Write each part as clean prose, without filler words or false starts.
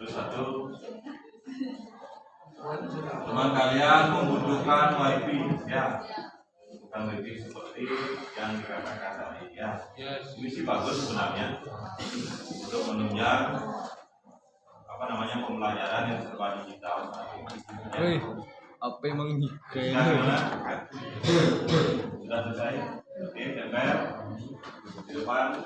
Terus satu, teman kalian membutuhkan wifi, ya, bukan wifi seperti yang dikatakan tadi, ya. Ini sih bagus sebenarnya untuk menunjang pembelajaran yang serba digital. Apa emang nikah? Sudah selesai. Oke, tempel di depan.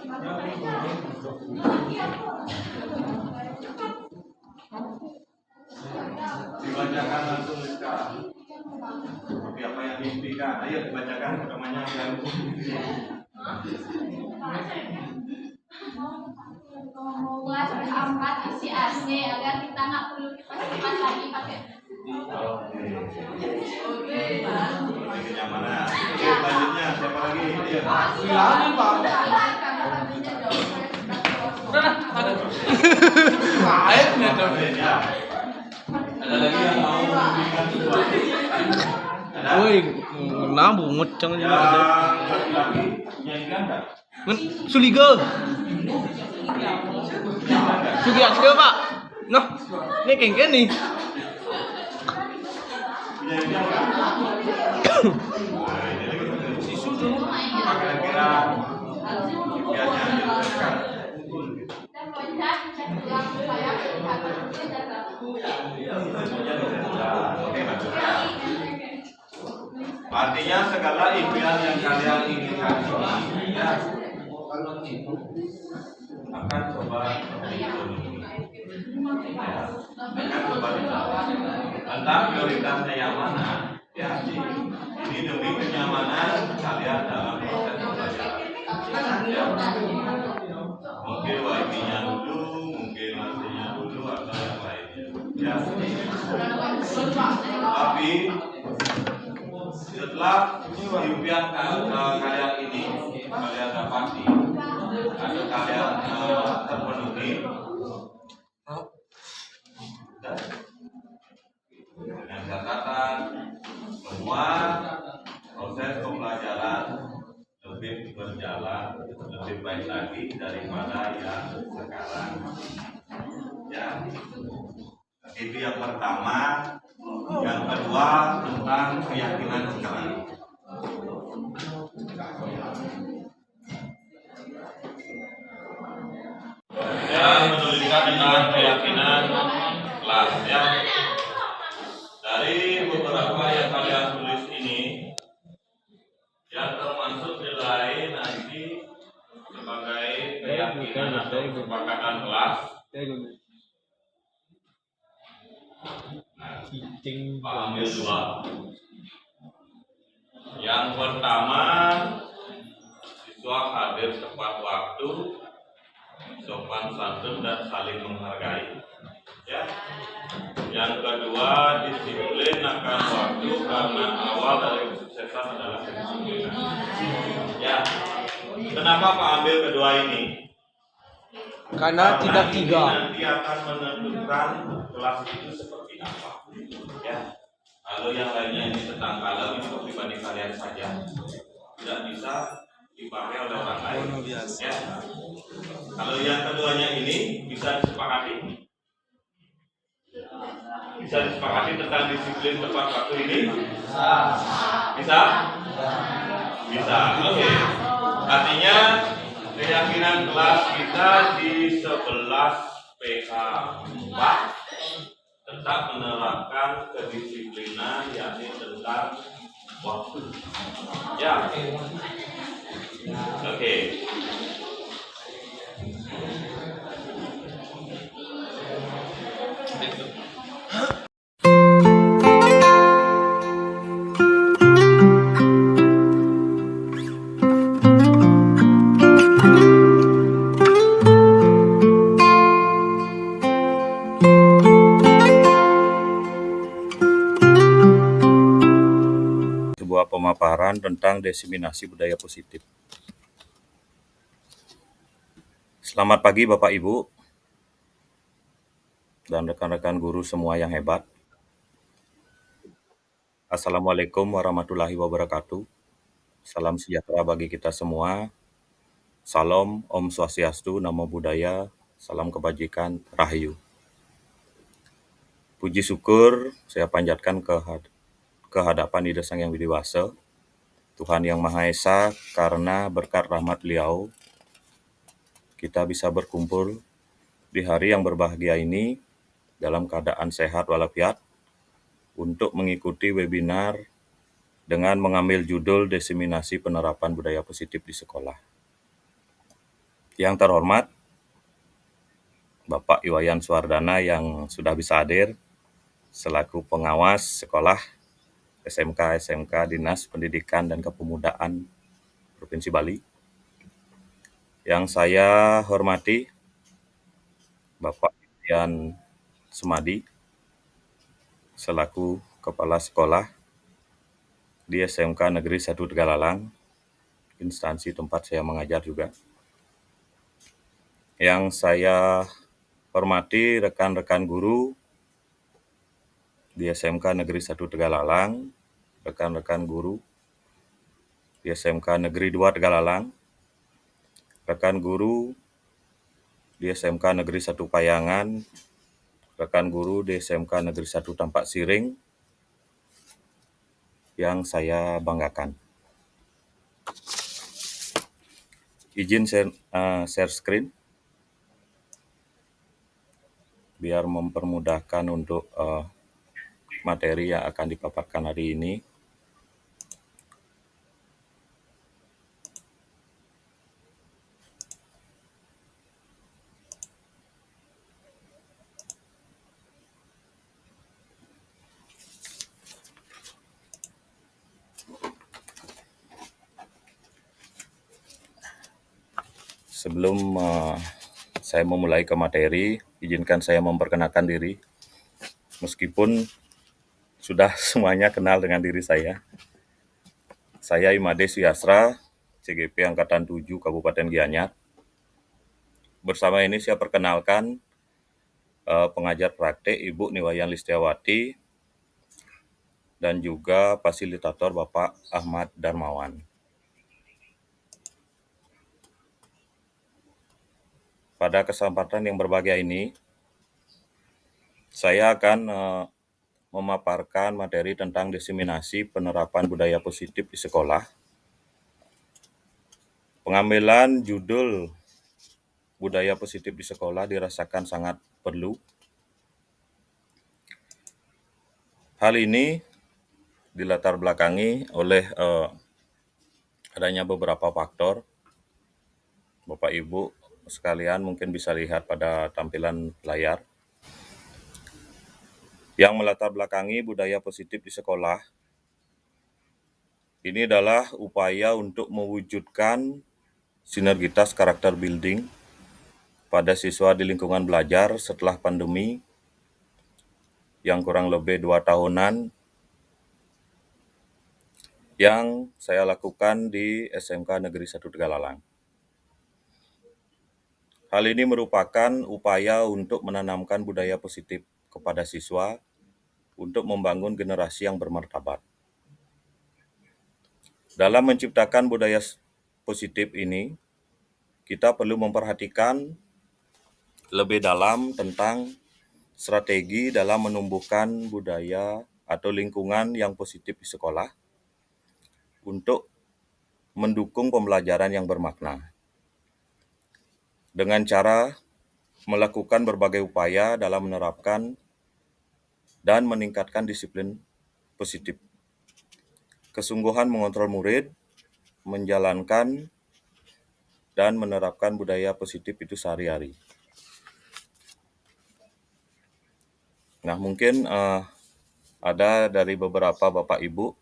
Dibacakan langsung sekarang. Seperti apa yang diimpikan. Ayo dibacakan rekamannya yang kelas 4 isi AC agar kita nggak perlu kipas lagi pakai. Oke. Kenyamanan. Oke, selanjutnya siapa lagi? Lagi Pak. Ada lagi yang mau memberikan sesuatu? Ada? Woi, nabung ngeceng aja ada. Lagi nyanyikan nggak? Suliga. Sugi aja Pak. Noh, ini kengken nih. Nyanyikan nggak? Sisu dulu. Kira-kira impiannya dilakukan. Oke, masuk. Berarti Artinya segala impian yang kalian inginkan ini, ya, akan coba dipenuhi. Ya, akan coba dipenuhi. Entah prioritasnya yang mana, ya, ini demi kenyamanan kalian dalam proses pembelajaran. Ya, mungkin wifi-nya dulu, mungkin AC-nya dulu, atau yang lainnya. Ya, tapi setelah impian kalian ini kalian dapati atau kalian terpenuhi, dengan catatan semua proses pembelajaran lebih berjalan lebih baik lagi daripada yang sekarang. Ya, itu yang pertama. Yang kedua tentang keyakinan kita. Ya, menuliskan tentang keyakinan kelas, ya. Dari beberapa yang kalian tulis ini, yang termasuk nilai nanti sebagai keyakinan atau kesepakatan kelas. Pak ambil dua. Yang pertama, siswa hadir tepat waktu, sopan santun dan saling menghargai. Ya. Yang kedua, disiplin akan waktu karena awal dari kesuksesan adalah kedisiplinan. Ya. Kenapa Pak ambil kedua ini? Karena tidak tiga. Nanti akan menentukan kelas itu seperti apa. Ya. Kalau yang lainnya ini tentang kalau itu pribadi kalian saja, tidak bisa dipakai oleh orang lain. Ya. Kalau yang keduanya ini bisa disepakati. Bisa disepakati tentang disiplin tepat waktu ini? Bisa? Bisa. Oke. Artinya keyakinan kelas kita di 11 PH 4 tetap menerapkan kedisiplinan, yakni tentang waktu. Ya. Oke. Sebuah pemaparan tentang diseminasi budaya positif. Selamat pagi Bapak Ibu dan rekan-rekan guru semua yang hebat. Assalamualaikum warahmatullahi wabarakatuh. Salam sejahtera bagi kita semua. Salam, Om Swastiastu, Namo Buddhaya, salam kebajikan, Rahayu. Puji syukur saya panjatkan ke hadapan Ida Sang Yang Widiwasa, Tuhan Yang Maha Esa, karena berkat rahmat Beliau, kita bisa berkumpul di hari yang berbahagia ini dalam keadaan sehat walafiat untuk mengikuti webinar dengan mengambil judul Diseminasi Penerapan Budaya Positif di Sekolah. Yang terhormat, Bapak Iwayan Suwardana yang sudah bisa hadir selaku pengawas sekolah SMK Dinas Pendidikan dan Kepemudaan Provinsi Bali. Yang saya hormati Bapak Ian Sumadi selaku Kepala Sekolah di SMK Negeri 1 Tegalalang, instansi tempat saya mengajar juga. Yang saya hormati rekan-rekan guru di SMK Negeri 1 Tegalalang, rekan-rekan guru di SMK Negeri 2 Tegalalang, rekan guru di SMK Negeri 1 Payangan, rekan guru di SMK Negeri 1 Tampak Siring, yang saya banggakan. Izin share screen biar mempermudahkan untuk materi yang akan dipaparkan hari ini. Sebelum saya memulai ke materi, izinkan saya memperkenalkan diri. Meskipun sudah semuanya kenal dengan diri saya. Saya Imade Suyastra, CGP Angkatan 7 Kabupaten Gianyar. Bersama ini saya perkenalkan pengajar praktek Ibu Niwayan Listiawati dan juga fasilitator Bapak Ahmad Darmawan. Pada kesempatan yang berbahagia ini, saya akan memaparkan materi tentang diseminasi penerapan budaya positif di sekolah. Pengambilan judul budaya positif di sekolah dirasakan sangat perlu. Hal ini dilatar belakangi oleh adanya beberapa faktor. Bapak Ibu sekalian mungkin bisa lihat pada tampilan layar. Yang melatar belakangi budaya positif di sekolah ini adalah upaya untuk mewujudkan sinergitas karakter building pada siswa di lingkungan belajar setelah pandemi yang kurang lebih 2 tahunan yang saya lakukan di SMK Negeri 1 Tegalalang. Hal ini merupakan upaya untuk menanamkan budaya positif kepada siswa untuk membangun generasi yang bermartabat. Dalam menciptakan budaya positif ini, kita perlu memperhatikan lebih dalam tentang strategi dalam menumbuhkan budaya atau lingkungan yang positif di sekolah untuk mendukung pembelajaran yang bermakna. Dengan cara melakukan berbagai upaya dalam menerapkan dan meningkatkan disiplin positif. Kesungguhan mengontrol murid, menjalankan dan menerapkan budaya positif itu sehari-hari. Nah, mungkin ada dari beberapa Bapak Ibu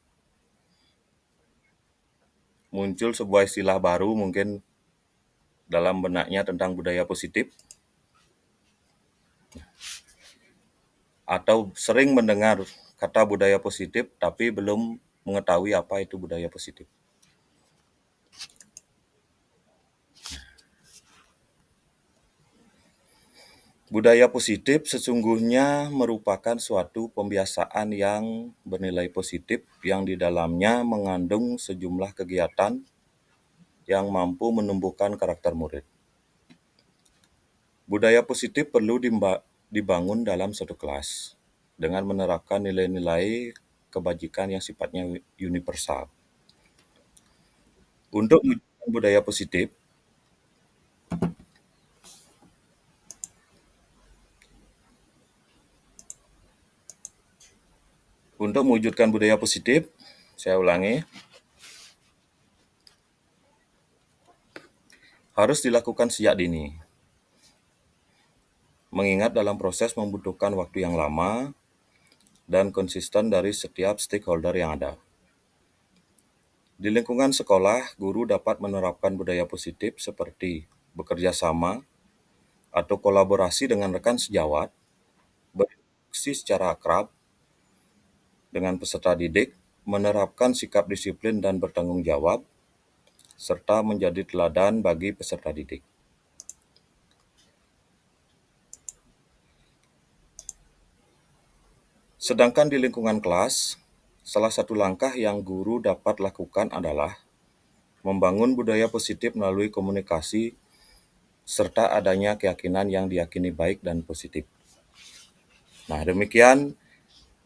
muncul sebuah istilah baru mungkin dalam benaknya tentang budaya positif, atau sering mendengar kata budaya positif tapi belum mengetahui apa itu budaya positif. Budaya positif sesungguhnya merupakan suatu pembiasaan yang bernilai positif yang di dalamnya mengandung sejumlah kegiatan yang mampu menumbuhkan karakter murid. Budaya positif perlu dibangun dalam suatu kelas dengan menerapkan nilai-nilai kebajikan yang sifatnya universal. Untuk mewujudkan budaya positif, saya ulangi, harus dilakukan sejak dini. Mengingat dalam proses membutuhkan waktu yang lama dan konsisten dari setiap stakeholder yang ada. Di lingkungan sekolah, guru dapat menerapkan budaya positif seperti bekerja sama atau kolaborasi dengan rekan sejawat, berinteraksi secara akrab dengan peserta didik, menerapkan sikap disiplin dan bertanggung jawab, serta menjadi teladan bagi peserta didik. Sedangkan di lingkungan kelas, salah satu langkah yang guru dapat lakukan adalah membangun budaya positif melalui komunikasi serta adanya keyakinan yang diyakini baik dan positif. Nah, demikian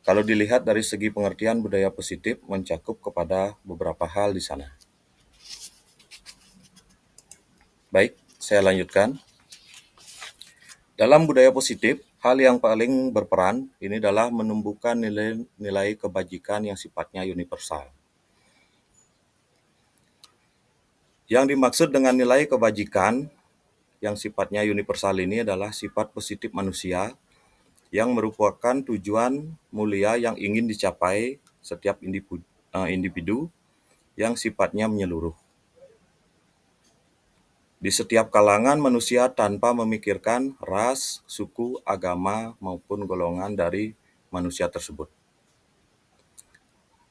kalau dilihat dari segi pengertian budaya positif mencakup kepada beberapa hal di sana. Baik, saya lanjutkan. Dalam budaya positif, hal yang paling berperan ini adalah menumbuhkan nilai-nilai kebajikan yang sifatnya universal. Yang dimaksud dengan nilai kebajikan yang sifatnya universal ini adalah sifat positif manusia yang merupakan tujuan mulia yang ingin dicapai setiap individu yang sifatnya menyeluruh. di setiap kalangan manusia tanpa memikirkan ras, suku, agama, maupun golongan dari manusia tersebut.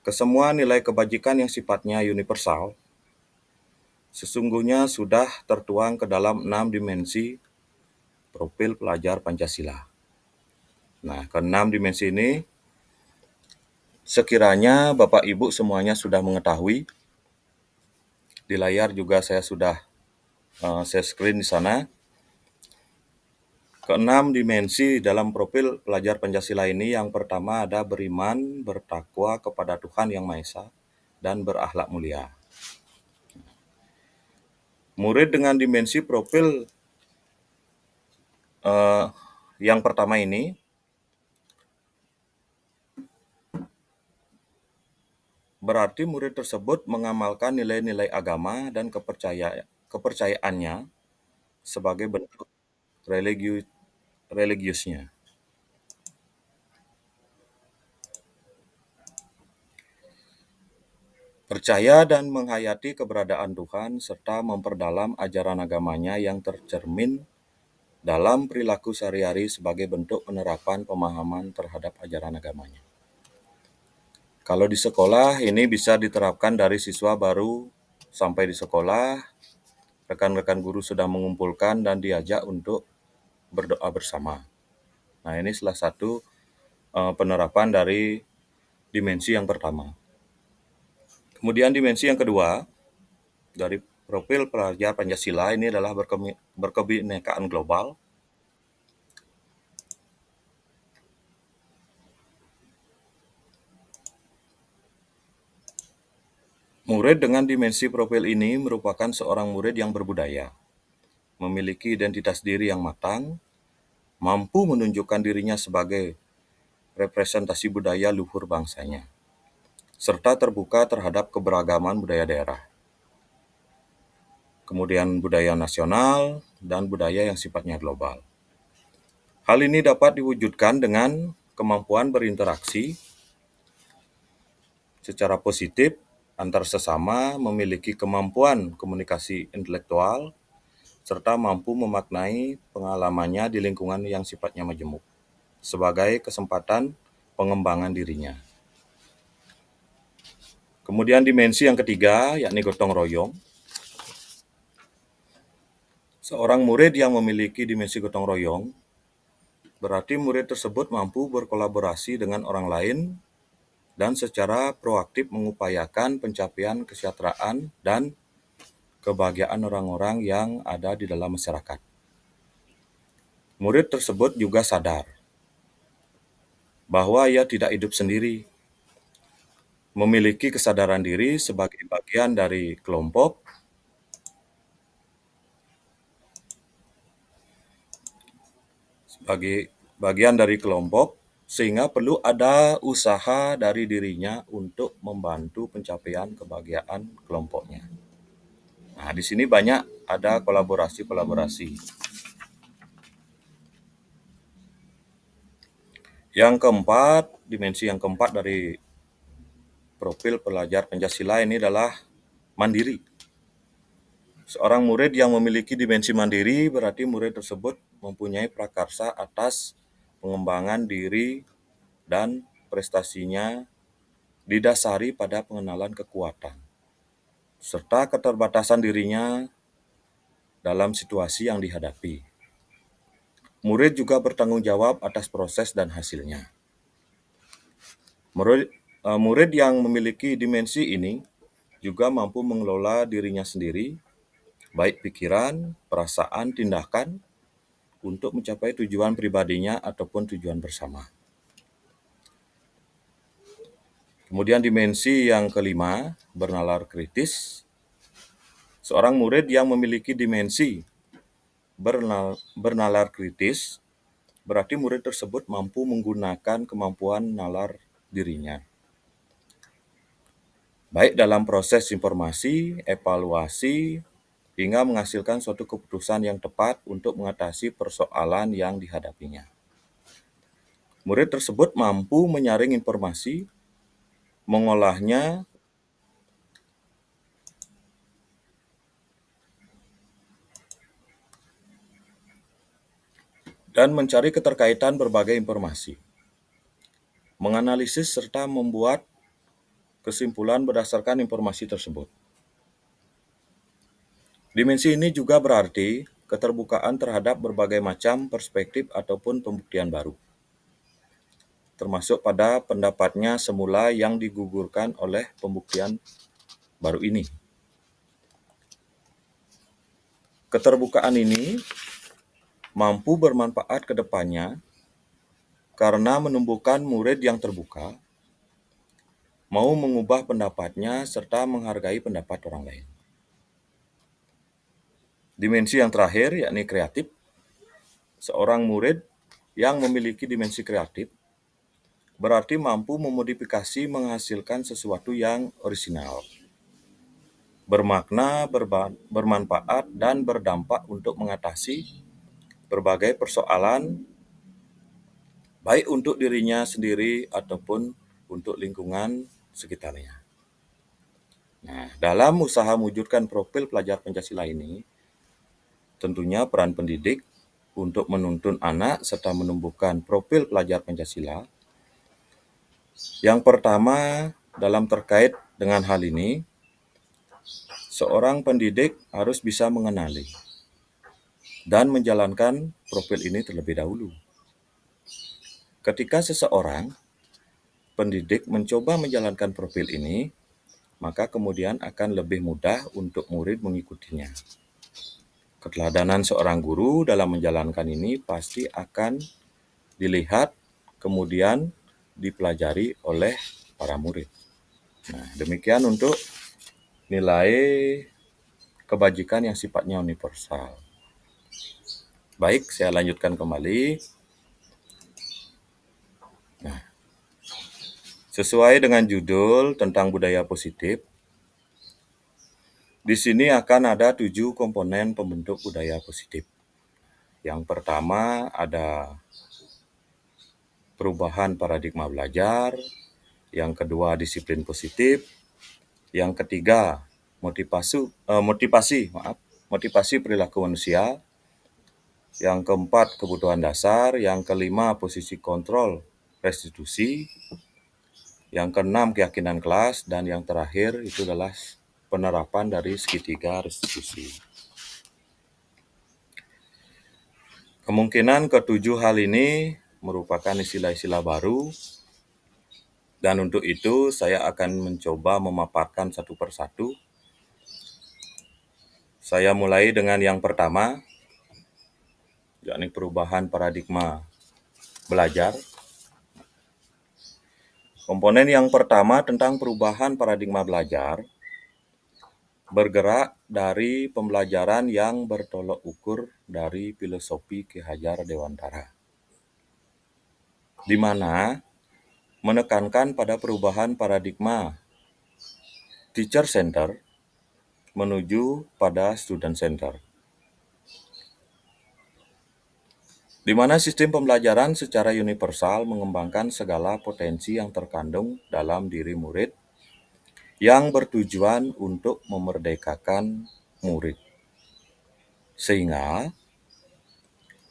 Kesemua nilai kebajikan yang sifatnya universal sesungguhnya sudah tertuang ke dalam 6 dimensi profil pelajar Pancasila. Nah, ke-6 dimensi ini sekiranya Bapak Ibu semuanya sudah mengetahui, di layar juga saya sudah share screen di sana. Ke-6 dimensi dalam profil pelajar Pancasila ini, yang pertama ada beriman, bertakwa kepada Tuhan Yang Maha Esa, dan berakhlak mulia. Murid dengan dimensi profil yang pertama ini berarti murid tersebut mengamalkan nilai-nilai agama dan kepercayaannya sebagai bentuk religiusnya. Percaya dan menghayati keberadaan Tuhan serta memperdalam ajaran agamanya yang tercermin dalam perilaku sehari-hari sebagai bentuk penerapan pemahaman terhadap ajaran agamanya. Kalau di sekolah ini bisa diterapkan dari siswa baru sampai di sekolah, rekan-rekan guru sudah mengumpulkan dan diajak untuk berdoa bersama. Nah, ini salah satu penerapan dari dimensi yang pertama. Kemudian dimensi yang kedua dari profil pelajar Pancasila ini adalah berkebinekaan global. Murid dengan dimensi profil ini merupakan seorang murid yang berbudaya, memiliki identitas diri yang matang, mampu menunjukkan dirinya sebagai representasi budaya luhur bangsanya, serta terbuka terhadap keberagaman budaya daerah. Kemudian budaya nasional dan budaya yang sifatnya global. Hal ini dapat diwujudkan dengan kemampuan berinteraksi secara positif antar sesama, memiliki kemampuan komunikasi intelektual, serta mampu memaknai pengalamannya di lingkungan yang sifatnya majemuk sebagai kesempatan pengembangan dirinya. Kemudian dimensi yang ketiga, yakni gotong royong. Seorang murid yang memiliki dimensi gotong royong, berarti murid tersebut mampu berkolaborasi dengan orang lain dan secara proaktif mengupayakan pencapaian kesejahteraan dan kebahagiaan orang-orang yang ada di dalam masyarakat. Murid tersebut juga sadar bahwa ia tidak hidup sendiri, memiliki kesadaran diri sebagai bagian dari kelompok, sehingga perlu ada usaha dari dirinya untuk membantu pencapaian kebahagiaan kelompoknya. Nah, di sini banyak ada kolaborasi. Yang keempat, dimensi yang keempat dari profil pelajar Pancasila ini adalah mandiri. Seorang murid yang memiliki dimensi mandiri berarti murid tersebut mempunyai prakarsa atas pengembangan diri dan prestasinya didasari pada pengenalan kekuatan serta keterbatasan dirinya dalam situasi yang dihadapi. Murid juga bertanggung jawab atas proses dan hasilnya. Murid yang memiliki dimensi ini juga mampu mengelola dirinya sendiri, baik pikiran, perasaan, tindakan, untuk mencapai tujuan pribadinya ataupun tujuan bersama. Kemudian dimensi yang kelima, bernalar kritis. Seorang murid yang memiliki dimensi bernalar kritis, berarti murid tersebut mampu menggunakan kemampuan nalar dirinya, baik dalam proses informasi, evaluasi, hingga menghasilkan suatu keputusan yang tepat untuk mengatasi persoalan yang dihadapinya. Murid tersebut mampu menyaring informasi, mengolahnya, dan mencari keterkaitan berbagai informasi, menganalisis serta membuat kesimpulan berdasarkan informasi tersebut. Dimensi ini juga berarti keterbukaan terhadap berbagai macam perspektif ataupun pembuktian baru, termasuk pada pendapatnya semula yang digugurkan oleh pembuktian baru ini. Keterbukaan ini mampu bermanfaat ke depannya karena menumbuhkan murid yang terbuka, mau mengubah pendapatnya, serta menghargai pendapat orang lain. Dimensi yang terakhir, yakni kreatif. Seorang murid yang memiliki dimensi kreatif berarti mampu memodifikasi menghasilkan sesuatu yang orisinal, bermakna, bermanfaat, dan berdampak untuk mengatasi berbagai persoalan, baik untuk dirinya sendiri ataupun untuk lingkungan sekitarnya. Nah, dalam usaha mewujudkan profil pelajar Pancasila ini, tentunya peran pendidik untuk menuntun anak serta menumbuhkan profil pelajar Pancasila. Yang pertama, dalam terkait dengan hal ini, seorang pendidik harus bisa mengenali dan menjalankan profil ini terlebih dahulu. Ketika seseorang pendidik mencoba menjalankan profil ini, maka kemudian akan lebih mudah untuk murid mengikutinya. Keteladanan seorang guru dalam menjalankan ini pasti akan dilihat, kemudian dipelajari oleh para murid. Nah, demikian untuk nilai kebajikan yang sifatnya universal. Baik, saya lanjutkan kembali. Nah, sesuai dengan judul tentang budaya positif, di sini akan ada 7 komponen pembentuk budaya positif. Yang pertama ada perubahan paradigma belajar, yang kedua disiplin positif, yang ketiga motivasi perilaku manusia, yang keempat kebutuhan dasar, yang kelima posisi kontrol restitusi, yang keenam keyakinan kelas, dan yang terakhir itu adalah penerapan dari segitiga restitusi. Kemungkinan ketujuh hal ini merupakan istilah-istilah baru, dan untuk itu saya akan mencoba memaparkan satu persatu. Saya mulai dengan yang pertama, yakni perubahan paradigma belajar. Komponen yang pertama tentang perubahan paradigma belajar bergerak dari pembelajaran yang bertolak ukur dari filosofi Ki Hajar Dewantara, di mana menekankan pada perubahan paradigma teacher center menuju pada student center, di mana sistem pembelajaran secara universal mengembangkan segala potensi yang terkandung dalam diri murid yang bertujuan untuk memerdekakan murid, sehingga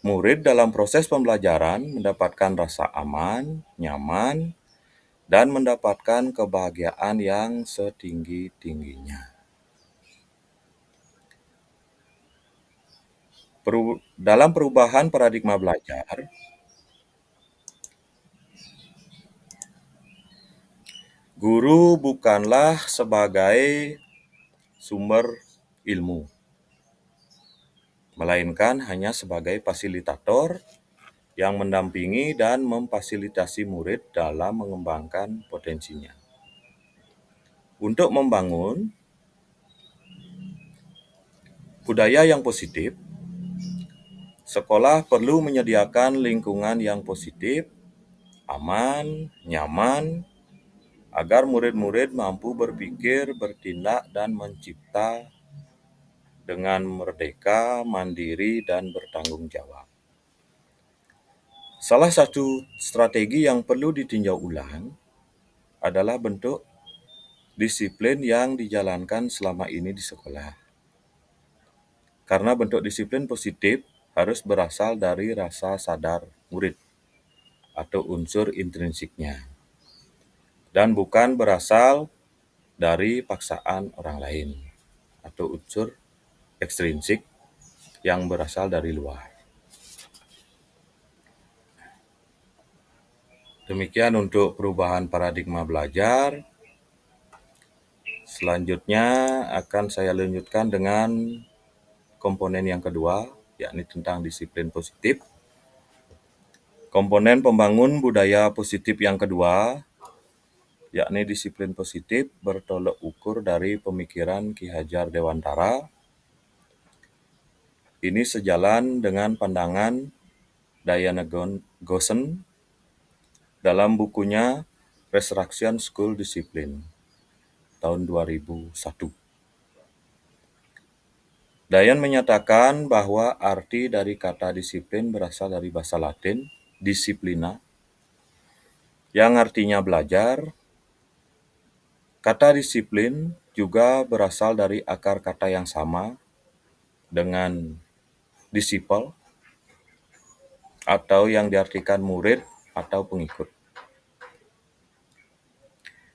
murid dalam proses pembelajaran mendapatkan rasa aman, nyaman, dan mendapatkan kebahagiaan yang setinggi-tingginya. Dalam perubahan paradigma belajar, guru bukanlah sebagai sumber ilmu, melainkan hanya sebagai fasilitator yang mendampingi dan memfasilitasi murid dalam mengembangkan potensinya. Untuk membangun budaya yang positif, sekolah perlu menyediakan lingkungan yang positif, aman, nyaman, agar murid-murid mampu berpikir, bertindak, dan mencipta dengan merdeka, mandiri, dan bertanggung jawab. Salah satu strategi yang perlu ditinjau ulang adalah bentuk disiplin yang dijalankan selama ini di sekolah. Karena bentuk disiplin positif harus berasal dari rasa sadar murid atau unsur intrinsiknya, dan bukan berasal dari paksaan orang lain atau unsur ekstrinsik yang berasal dari luar. Demikian untuk perubahan paradigma belajar. Selanjutnya akan saya lanjutkan dengan komponen yang kedua, yakni tentang disiplin positif. Komponen pembangun budaya positif yang kedua, yakni disiplin positif, bertolak ukur dari pemikiran Ki Hajar Dewantara. Ini sejalan dengan pandangan Diana Goosen dalam bukunya Resurrection School Discipline tahun 2001. Dayan menyatakan bahwa arti dari kata disiplin berasal dari bahasa Latin disciplina, yang artinya belajar. Kata disiplin juga berasal dari akar kata yang sama dengan disciple, atau yang diartikan murid atau pengikut.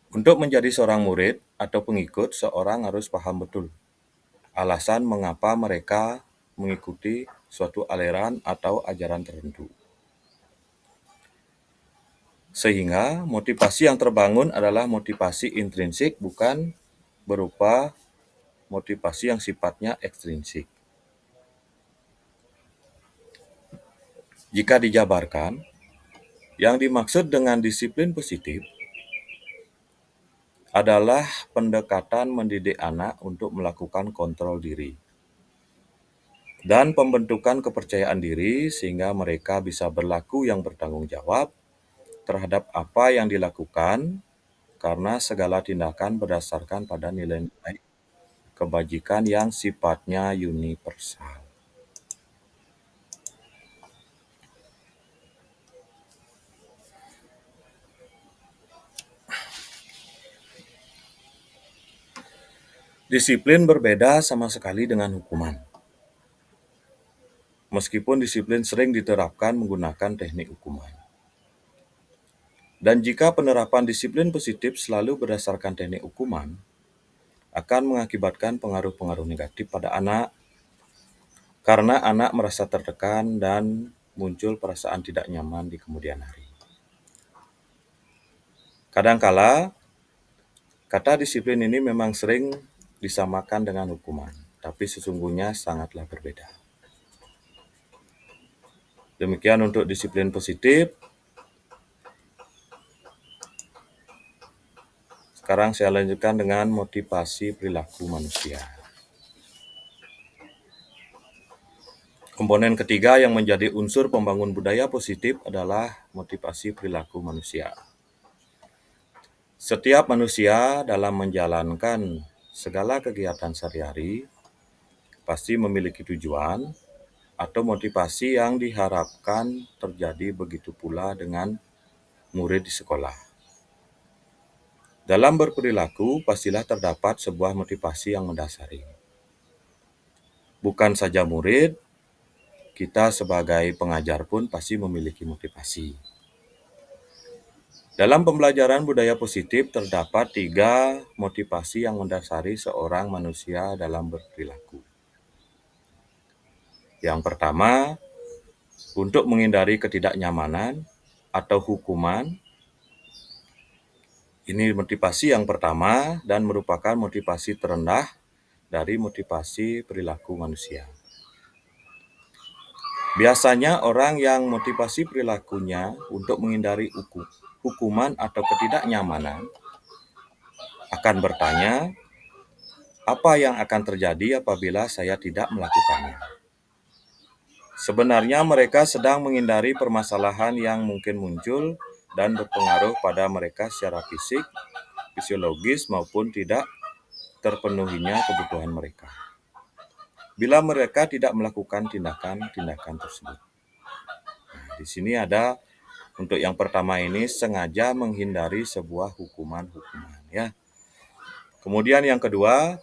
Untuk menjadi seorang murid atau pengikut, seorang harus paham betul alasan mengapa mereka mengikuti suatu aliran atau ajaran tertentu. Sehingga motivasi yang terbangun adalah motivasi intrinsik, bukan berupa motivasi yang sifatnya ekstrinsik. Jika dijabarkan, yang dimaksud dengan disiplin positif adalah pendekatan mendidik anak untuk melakukan kontrol diri dan pembentukan kepercayaan diri sehingga mereka bisa berlaku yang bertanggung jawab terhadap apa yang dilakukan, karena segala tindakan berdasarkan pada nilai-nilai kebajikan yang sifatnya universal. Disiplin berbeda sama sekali dengan hukuman. Meskipun disiplin sering diterapkan menggunakan teknik hukuman. Dan jika penerapan disiplin positif selalu berdasarkan teknik hukuman, akan mengakibatkan pengaruh-pengaruh negatif pada anak, karena anak merasa tertekan dan muncul perasaan tidak nyaman di kemudian hari. Kadangkala, kata disiplin ini memang sering disamakan dengan hukuman, tapi sesungguhnya sangatlah berbeda. Demikian untuk disiplin positif. Sekarang saya lanjutkan dengan motivasi perilaku manusia. Komponen ketiga yang menjadi unsur pembangun budaya positif adalah motivasi perilaku manusia. Setiap manusia dalam menjalankan segala kegiatan sehari-hari pasti memiliki tujuan atau motivasi yang diharapkan terjadi, begitu pula dengan murid di sekolah. Dalam berperilaku pastilah terdapat sebuah motivasi yang mendasari. Bukan saja murid, kita sebagai pengajar pun pasti memiliki motivasi. Dalam pembelajaran budaya positif terdapat 3 motivasi yang mendasari seorang manusia dalam berperilaku. Yang pertama, untuk menghindari ketidaknyamanan atau hukuman. Ini motivasi yang pertama dan merupakan motivasi terendah dari motivasi perilaku manusia. Biasanya orang yang motivasi perilakunya untuk menghindari hukuman atau ketidaknyamanan akan bertanya, apa yang akan terjadi apabila saya tidak melakukannya? Sebenarnya mereka sedang menghindari permasalahan yang mungkin muncul dan berpengaruh pada mereka secara fisik, fisiologis maupun tidak terpenuhinya kebutuhan mereka bila mereka tidak melakukan tindakan-tindakan tersebut. Nah, di sini ada untuk yang pertama ini sengaja menghindari sebuah hukuman-hukuman, ya. Kemudian yang kedua,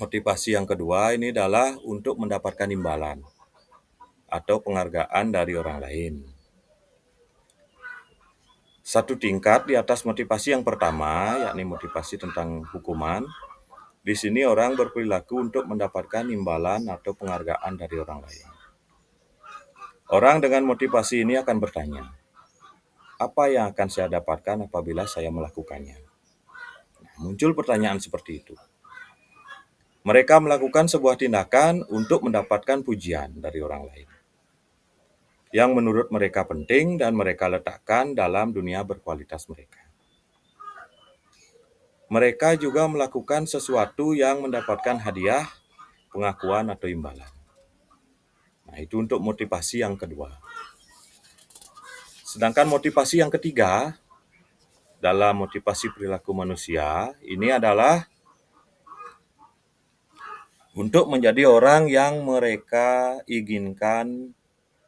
motivasi yang kedua ini adalah untuk mendapatkan imbalan. atau penghargaan dari orang lain. Satu tingkat di atas motivasi yang pertama, yakni motivasi tentang hukuman. Di sini orang berperilaku untuk mendapatkan imbalan atau penghargaan dari orang lain. Orang dengan motivasi ini akan bertanya, apa yang akan saya dapatkan apabila saya melakukannya? Nah, muncul pertanyaan seperti itu. Mereka melakukan sebuah tindakan untuk mendapatkan pujian dari orang lain, yang menurut mereka penting dan mereka letakkan dalam dunia berkualitas mereka. Mereka juga melakukan sesuatu yang mendapatkan hadiah, pengakuan, atau imbalan. Nah, itu untuk motivasi yang kedua. Sedangkan motivasi yang ketiga, dalam motivasi perilaku manusia, ini adalah untuk menjadi orang yang mereka inginkan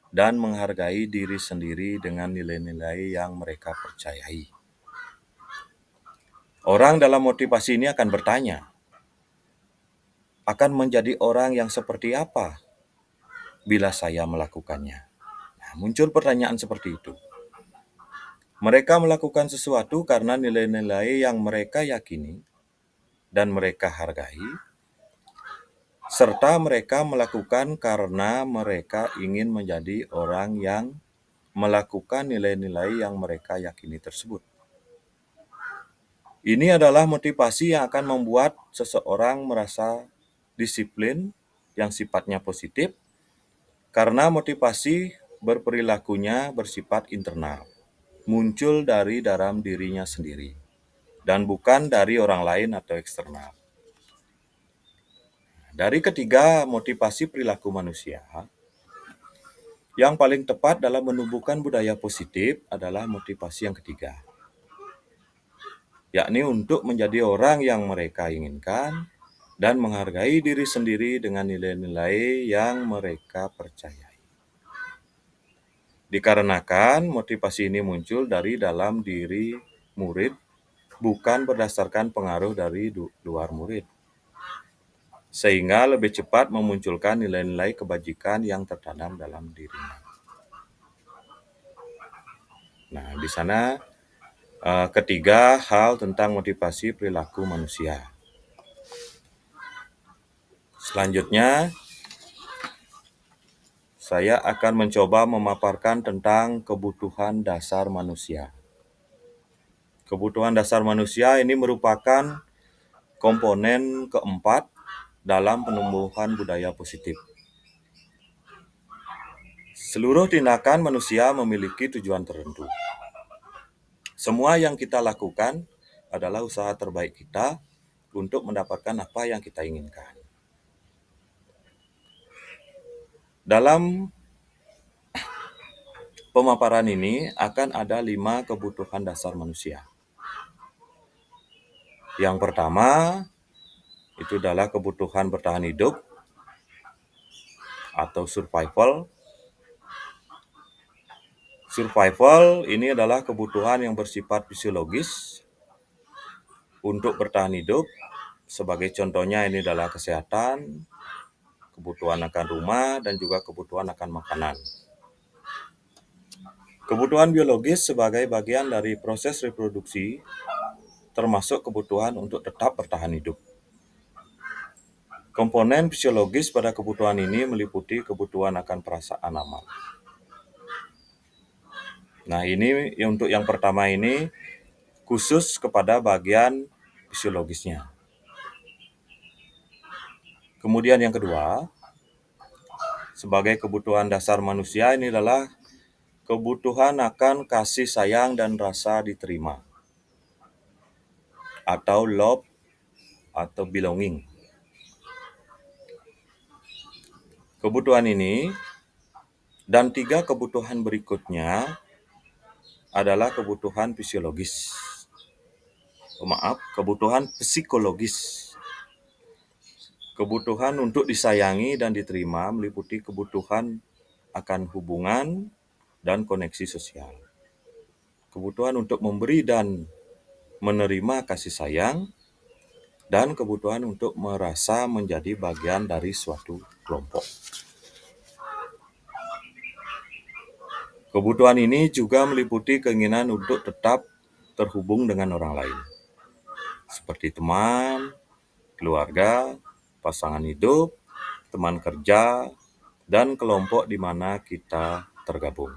dan menghargai diri sendiri dengan nilai-nilai yang mereka percayai. Orang dalam motivasi ini akan bertanya, akan menjadi orang yang seperti apa bila saya melakukannya? Nah, muncul pertanyaan seperti itu. Mereka melakukan sesuatu karena nilai-nilai yang mereka yakini dan mereka hargai, serta mereka melakukan karena mereka ingin menjadi orang yang melakukan nilai-nilai yang mereka yakini tersebut. Ini adalah motivasi yang akan membuat seseorang merasa disiplin yang sifatnya positif, karena motivasi berperilakunya bersifat internal, muncul dari dalam dirinya sendiri, dan bukan dari orang lain atau eksternal. Dari ketiga motivasi perilaku manusia, yang paling tepat dalam menumbuhkan budaya positif adalah motivasi yang ketiga, yakni untuk menjadi orang yang mereka inginkan dan menghargai diri sendiri dengan nilai-nilai yang mereka percayai. Dikarenakan motivasi ini muncul dari dalam diri murid, bukan berdasarkan pengaruh dari luar murid, sehingga lebih cepat memunculkan nilai-nilai kebajikan yang tertanam dalam dirinya. Nah, di sana ketiga hal tentang motivasi perilaku manusia. Selanjutnya, saya akan mencoba memaparkan tentang kebutuhan dasar manusia. Kebutuhan dasar manusia ini merupakan komponen keempat dalam penumbuhan budaya positif. Seluruh tindakan manusia memiliki tujuan tertentu. Semua yang kita lakukan adalah usaha terbaik kita untuk mendapatkan apa yang kita inginkan. Dalam pemaparan ini akan ada 5 kebutuhan dasar manusia. Yang pertama, itu adalah kebutuhan bertahan hidup atau survival. Survival ini adalah kebutuhan yang bersifat fisiologis untuk bertahan hidup. Sebagai contohnya ini adalah kesehatan, kebutuhan akan rumah, dan juga kebutuhan akan makanan. Kebutuhan biologis sebagai bagian dari proses reproduksi, termasuk kebutuhan untuk tetap bertahan hidup. Komponen fisiologis pada kebutuhan ini meliputi kebutuhan akan perasaan aman. Nah, ini untuk yang pertama ini khusus kepada bagian fisiologisnya. Kemudian yang kedua, sebagai kebutuhan dasar manusia ini adalah kebutuhan akan kasih sayang dan rasa diterima, atau love atau belonging. Kebutuhan ini dan 3 kebutuhan berikutnya adalah kebutuhan fisiologis. Kebutuhan psikologis. Kebutuhan untuk disayangi dan diterima meliputi kebutuhan akan hubungan dan koneksi sosial. Kebutuhan untuk memberi dan menerima kasih sayang, dan kebutuhan untuk merasa menjadi bagian dari suatu kelompok. Kebutuhan ini juga meliputi keinginan untuk tetap terhubung dengan orang lain, seperti teman, keluarga, pasangan hidup, teman kerja, dan kelompok di mana kita tergabung.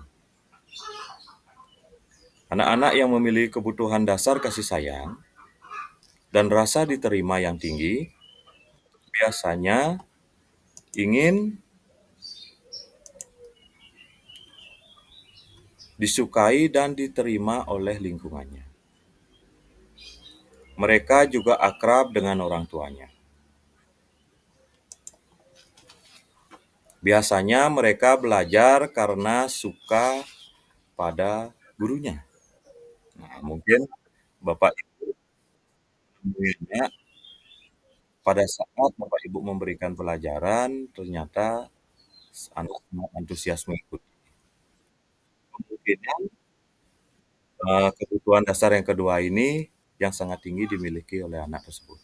Anak-anak yang memiliki kebutuhan dasar kasih sayang dan rasa diterima yang tinggi biasanya ingin disukai dan diterima oleh lingkungannya. Mereka juga akrab dengan orang tuanya. Biasanya mereka belajar karena suka pada gurunya. Nah, mungkin Bapak Ibu melihat pada saat Bapak Ibu memberikan pelajaran, ternyata anak sangat antusias mengikuti. Kemungkinan kebutuhan dasar yang kedua ini yang sangat tinggi dimiliki oleh anak tersebut.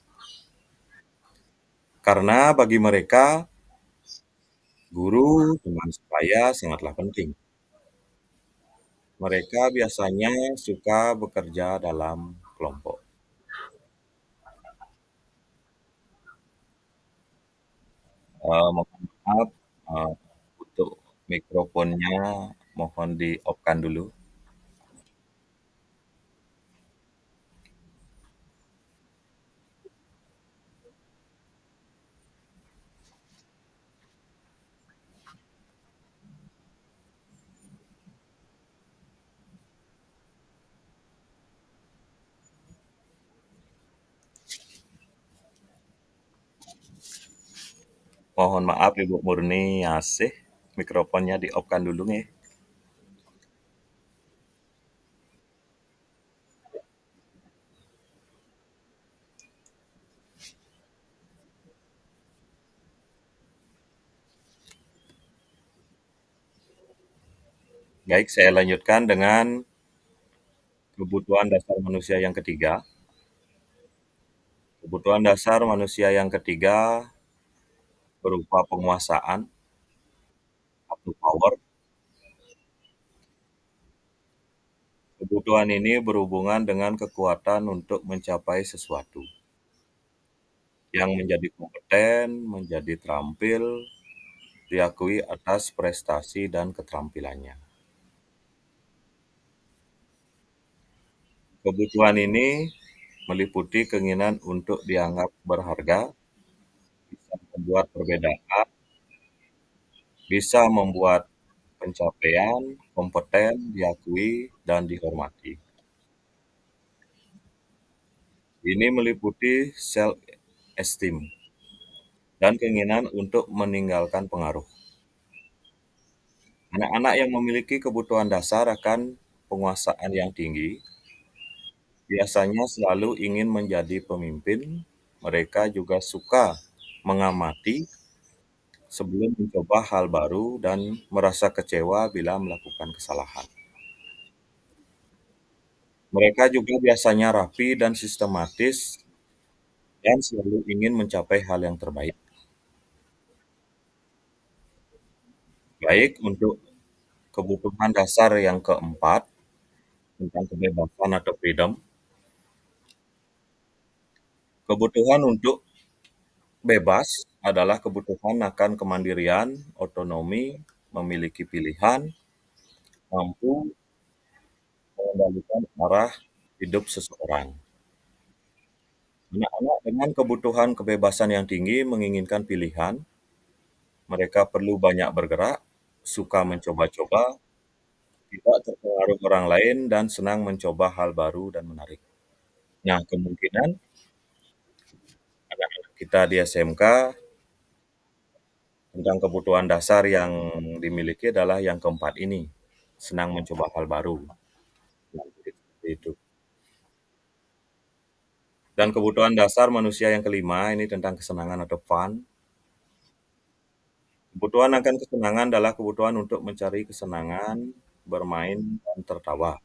Karena bagi mereka, guru, teman sebaya sangatlah penting. Mereka biasanya suka bekerja dalam kelompok. Mohon maaf, eee, untuk mikrofonnya mohon di-off-kan dulu. Mohon maaf Ibu Murni Asih, mikrofonnya di-off-kan dulu nih. Baik, saya lanjutkan dengan kebutuhan dasar manusia yang ketiga. Kebutuhan dasar manusia yang ketiga berupa penguasaan atau power. Kebutuhan ini berhubungan dengan kekuatan untuk mencapai sesuatu, yang menjadi kompeten, menjadi terampil, diakui atas prestasi dan keterampilannya. Kebutuhan ini meliputi keinginan untuk dianggap berharga, bisa membuat perbedaan, bisa membuat pencapaian, kompeten, diakui, dan dihormati. Ini meliputi self-esteem dan keinginan untuk meninggalkan pengaruh. Anak-anak yang memiliki kebutuhan dasar akan penguasaan yang tinggi biasanya selalu ingin menjadi pemimpin. Mereka juga suka mengamati sebelum mencoba hal baru dan merasa kecewa bila melakukan kesalahan. Mereka juga biasanya rapi dan sistematis dan selalu ingin mencapai hal yang terbaik. Baik, untuk kebutuhan dasar yang keempat tentang kebebasan atau freedom, kebutuhan untuk bebas adalah kebutuhan akan kemandirian, otonomi, memiliki pilihan, mampu mengendalikan arah hidup seseorang. Anak-anak dengan kebutuhan kebebasan yang tinggi menginginkan pilihan, mereka perlu banyak bergerak, suka mencoba-coba, tidak terpengaruh orang lain, dan senang mencoba hal baru dan menarik. Nah, kemungkinan anak-anak kita di SMK tentang kebutuhan dasar yang dimiliki adalah yang keempat ini, senang mencoba hal baru. Nah, seperti itu. Dan kebutuhan dasar manusia yang kelima ini tentang kesenangan atau fun. Kebutuhan akan kesenangan adalah kebutuhan untuk mencari kesenangan, bermain, dan tertawa.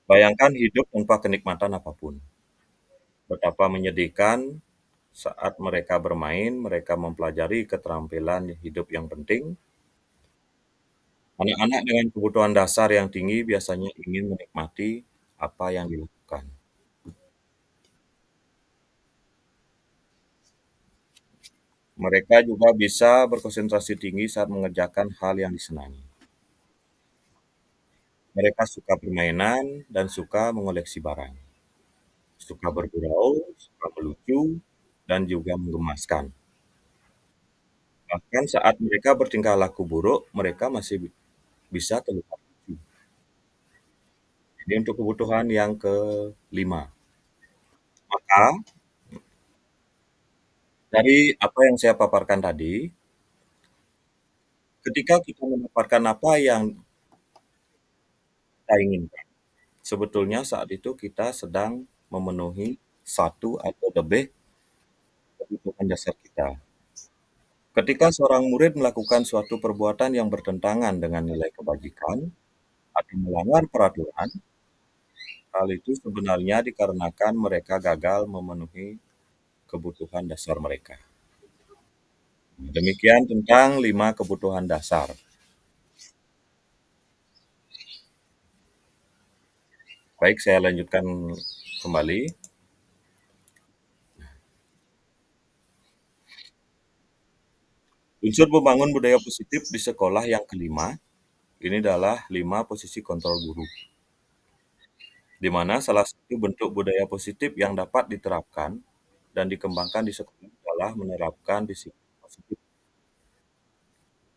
Bayangkan hidup tanpa kenikmatan apapun. Betapa menyedihkan saat mereka bermain, mereka mempelajari keterampilan hidup yang penting, Anak-anak dengan kebutuhan dasar yang tinggi biasanya ingin menikmati apa yang dilakukan. Mereka juga bisa berkonsentrasi tinggi saat mengerjakan hal yang disenangi. Mereka suka permainan dan suka mengoleksi barang, suka bergurau, suka melucu, dan juga menggemaskan. Bahkan saat mereka bertingkah laku buruk, mereka masih bisa terlihat lucu. Jadi untuk kebutuhan yang kelima. Maka dari apa yang saya paparkan tadi, ketika kita mendapatkan apa yang kita inginkan, sebetulnya saat itu kita sedang memenuhi satu atau lebih kebutuhan dasar kita. Ketika seorang murid melakukan suatu perbuatan yang bertentangan dengan nilai kebajikan atau melanggar peraturan, hal itu sebenarnya dikarenakan mereka gagal memenuhi kebutuhan dasar mereka. Demikian tentang 5 kebutuhan dasar. Baik, saya lanjutkan kembali. Unsur membangun budaya positif di sekolah yang kelima, ini adalah 5 posisi kontrol guru, di mana salah satu bentuk budaya positif yang dapat diterapkan dan dikembangkan di sekolah adalah menerapkan disiplin positif.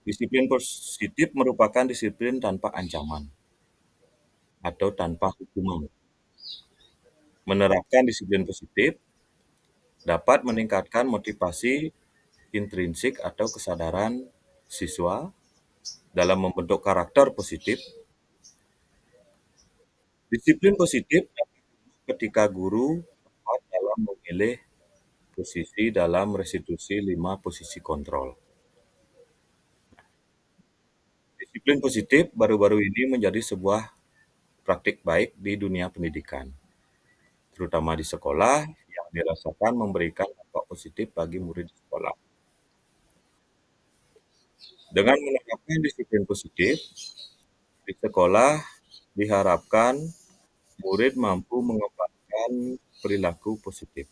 Disiplin positif merupakan disiplin tanpa ancaman atau tanpa hukuman. Menerapkan disiplin positif dapat meningkatkan motivasi intrinsik atau kesadaran siswa dalam membentuk karakter positif. Disiplin positif ketika guru tepat dalam memilih posisi dalam restitusi 5 posisi kontrol. Disiplin positif baru-baru ini menjadi sebuah praktik baik di dunia pendidikan, terutama di sekolah yang dirasakan memberikan dampak positif bagi murid di sekolah. Dengan menerapkan disiplin positif di sekolah, diharapkan murid mampu mengembangkan perilaku positif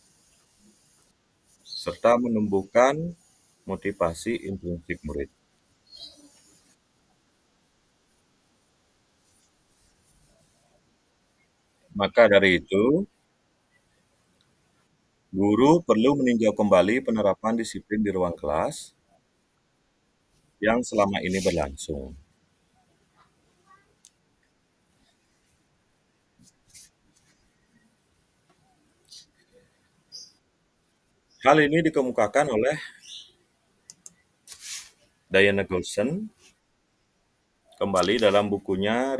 serta menumbuhkan motivasi intrinsik murid. Maka dari itu, guru perlu meninjau kembali penerapan disiplin di ruang kelas yang selama ini berlangsung. Hal ini dikemukakan oleh Diana Golson kembali dalam bukunya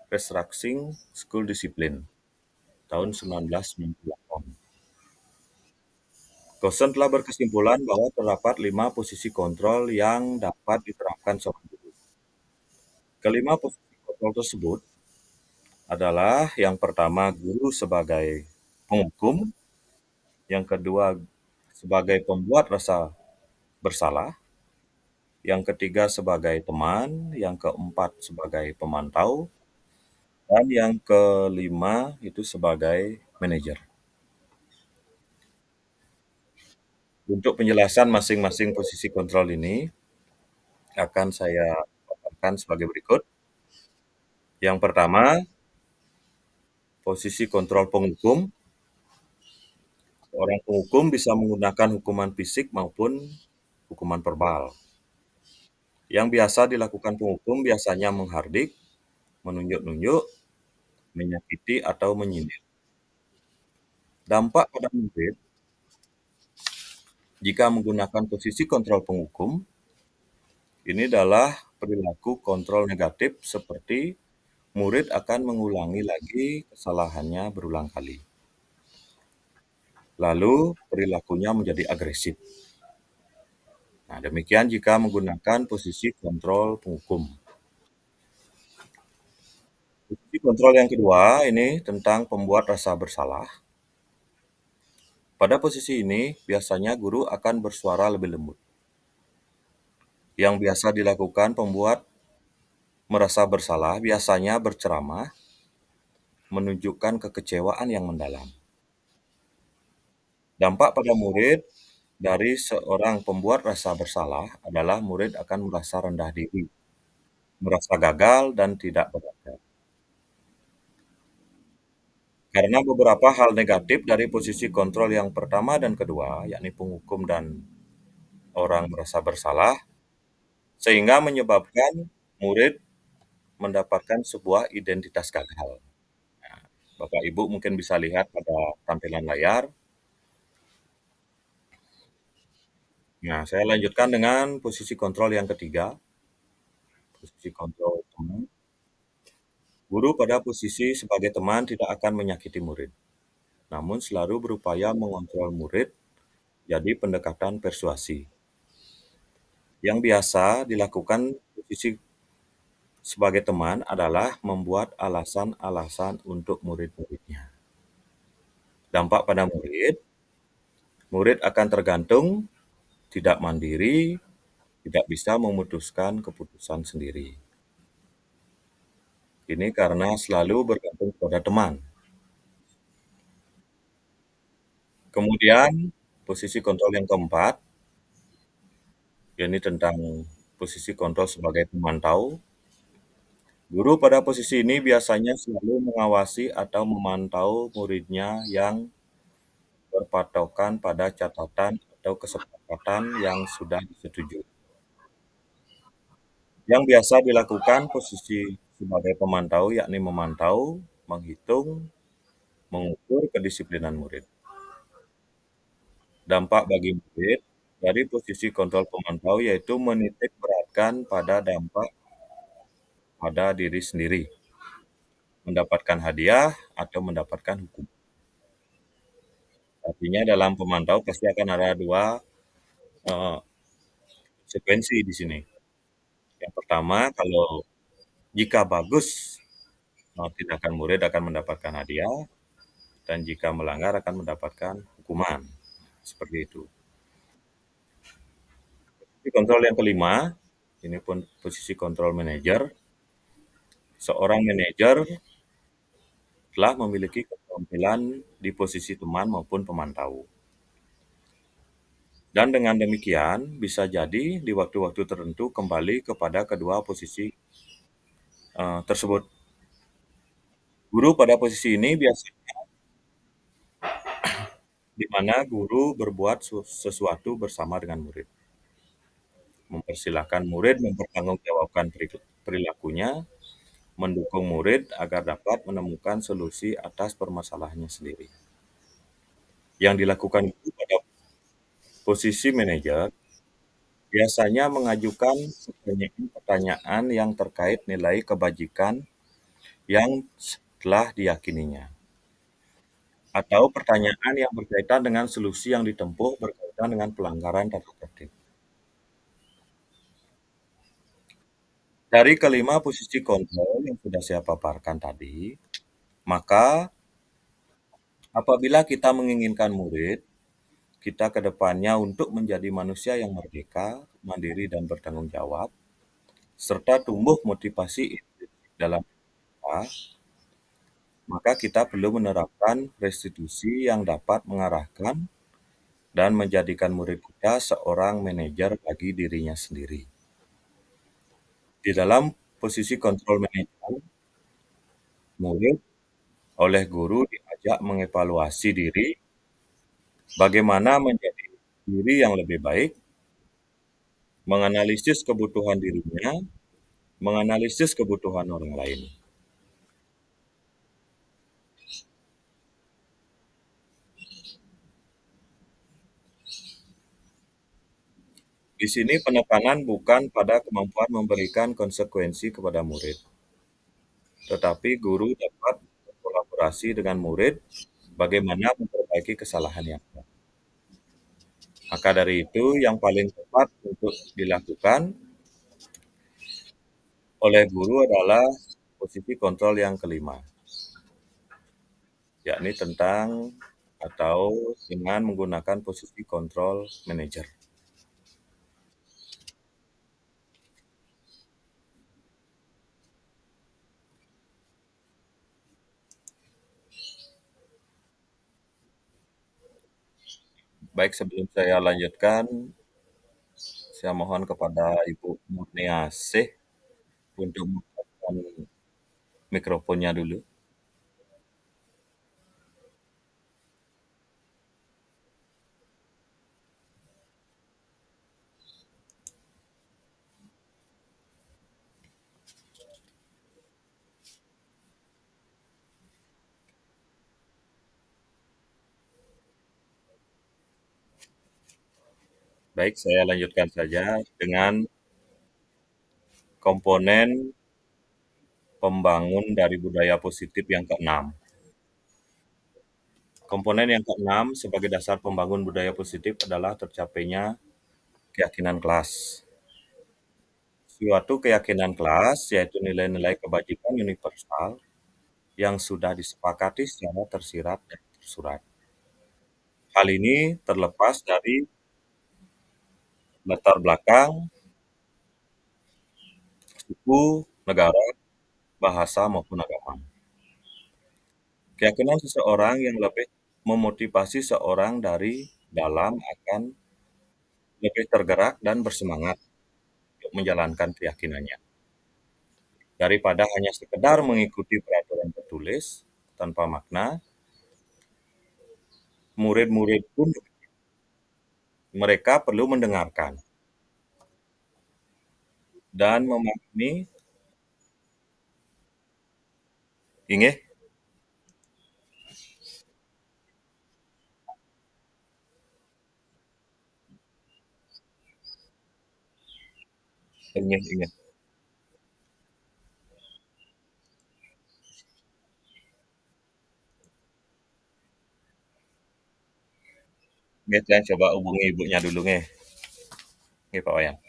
Restructuring School Discipline tahun 1998. Golson telah berkesimpulan bahwa terdapat 5 posisi kontrol yang dapat diterapkan seorang guru. Kelima posisi kontrol tersebut adalah yang pertama guru sebagai penghukum, yang kedua sebagai pembuat rasa bersalah, yang ketiga sebagai teman, yang keempat sebagai pemantau, dan yang kelima itu sebagai manajer. Untuk penjelasan masing-masing posisi kontrol ini akan saya paparkan sebagai berikut. Yang pertama, posisi kontrol penghukum. Seorang penghukum bisa menggunakan hukuman fisik maupun hukuman verbal. Yang biasa dilakukan penghukum biasanya menghardik, menunjuk-nunjuk, menyakiti, atau menyindir. Dampak pada murid jika menggunakan posisi kontrol penghukum, ini adalah perilaku kontrol negatif seperti murid akan mengulangi lagi kesalahannya berulang kali. Lalu perilakunya menjadi agresif. Nah, demikian jika menggunakan posisi kontrol penghukum. Posisi kontrol yang kedua ini tentang pembuat rasa bersalah. Pada posisi ini, biasanya guru akan bersuara lebih lembut. Yang biasa dilakukan pembuat merasa bersalah biasanya berceramah, menunjukkan kekecewaan yang mendalam. Dampak pada murid dari seorang pembuat rasa bersalah adalah murid akan merasa rendah diri, merasa gagal, dan tidak berbakat. Karena beberapa hal negatif dari posisi kontrol yang pertama dan kedua, yakni penghukum dan orang merasa bersalah, sehingga menyebabkan murid mendapatkan sebuah identitas gagal. Bapak Ibu mungkin bisa lihat pada tampilan layar. Nah, saya lanjutkan dengan posisi kontrol yang ketiga, posisi kontrol teman. Guru pada posisi sebagai teman tidak akan menyakiti murid, namun selalu berupaya mengontrol murid jadi pendekatan persuasi. Yang biasa dilakukan posisi sebagai teman adalah membuat alasan-alasan untuk murid-muridnya. Dampak pada murid, murid akan tergantung, tidak mandiri, tidak bisa memutuskan keputusan sendiri. Ini karena selalu bergantung pada teman. Kemudian, posisi kontrol yang keempat, yakni tentang posisi kontrol sebagai pemantau. Guru pada posisi ini biasanya selalu mengawasi atau memantau muridnya yang berpatokan pada catatan atau kesepakatan yang sudah disetujui. Yang biasa dilakukan posisi sebagai pemantau yakni memantau, menghitung, mengukur kedisiplinan murid. Dampak bagi murid dari posisi kontrol pemantau yaitu menitik beratkan pada dampak pada diri sendiri, mendapatkan hadiah atau mendapatkan hukum. Artinya dalam pemantau pasti akan ada dua sekuensi di sini. Yang pertama, kalau jika bagus tindakan murid akan mendapatkan hadiah, dan jika melanggar akan mendapatkan hukuman. Seperti itu. Posisi kontrol yang kelima, ini pun posisi kontrol manajer. Seorang manajer telah memiliki keterampilan di posisi teman maupun pemantau. Dan dengan demikian, bisa jadi di waktu-waktu tertentu kembali kepada kedua posisi tersebut. Guru pada posisi ini biasanya di mana guru berbuat sesuatu bersama dengan murid. Mempersilahkan murid mempertanggungjawabkan perilakunya, mendukung murid agar dapat menemukan solusi atas permasalahannya sendiri. Yang dilakukan guru pada posisi manajer biasanya mengajukan pertanyaan yang terkait nilai kebajikan yang telah diyakininya, atau pertanyaan yang berkaitan dengan solusi yang ditempuh berkaitan dengan pelanggaran tata tertib. Dari kelima posisi kontrol yang sudah saya paparkan tadi, maka apabila kita menginginkan murid kita ke depannya untuk menjadi manusia yang merdeka, mandiri, dan bertanggung jawab, serta tumbuh motivasi dalam kita, maka kita perlu menerapkan restitusi yang dapat mengarahkan dan menjadikan murid kita seorang manajer bagi dirinya sendiri. Di dalam posisi kontrol manajer, murid oleh guru diajak mengevaluasi diri, bagaimana menjadi diri yang lebih baik, menganalisis kebutuhan dirinya, menganalisis kebutuhan orang lain. Di sini penekanan bukan pada kemampuan memberikan konsekuensi kepada murid, tetapi guru dapat berkolaborasi dengan murid bagaimana memperbaiki kesalahan yang ada. Maka dari itu, yang paling tepat untuk dilakukan oleh guru adalah posisi kontrol yang kelima, yakni tentang atau dengan menggunakan posisi kontrol manajer. Baik, sebelum saya lanjutkan, saya mohon kepada Ibu Murniasih untuk mengaktifkan mikrofonnya dulu. Baik, saya lanjutkan saja dengan komponen pembangun dari budaya positif yang keenam. Komponen yang keenam sebagai dasar pembangun budaya positif adalah tercapainya keyakinan kelas. Suatu keyakinan kelas yaitu nilai-nilai kebajikan universal yang sudah disepakati secara tersirat dan tersurat. Hal ini terlepas dari latar belakang, suku, negara, bahasa, maupun agama. Keyakinan seseorang yang lebih memotivasi seorang dari dalam akan lebih tergerak dan bersemangat untuk menjalankan keyakinannya. Daripada hanya sekedar mengikuti peraturan tertulis tanpa makna, murid-murid pun mereka perlu mendengarkan dan memahami. Inggih, inggih, inggih. Nggih, saya coba hubungi ibunya dulu nggih. Nggih, Pak Wayan.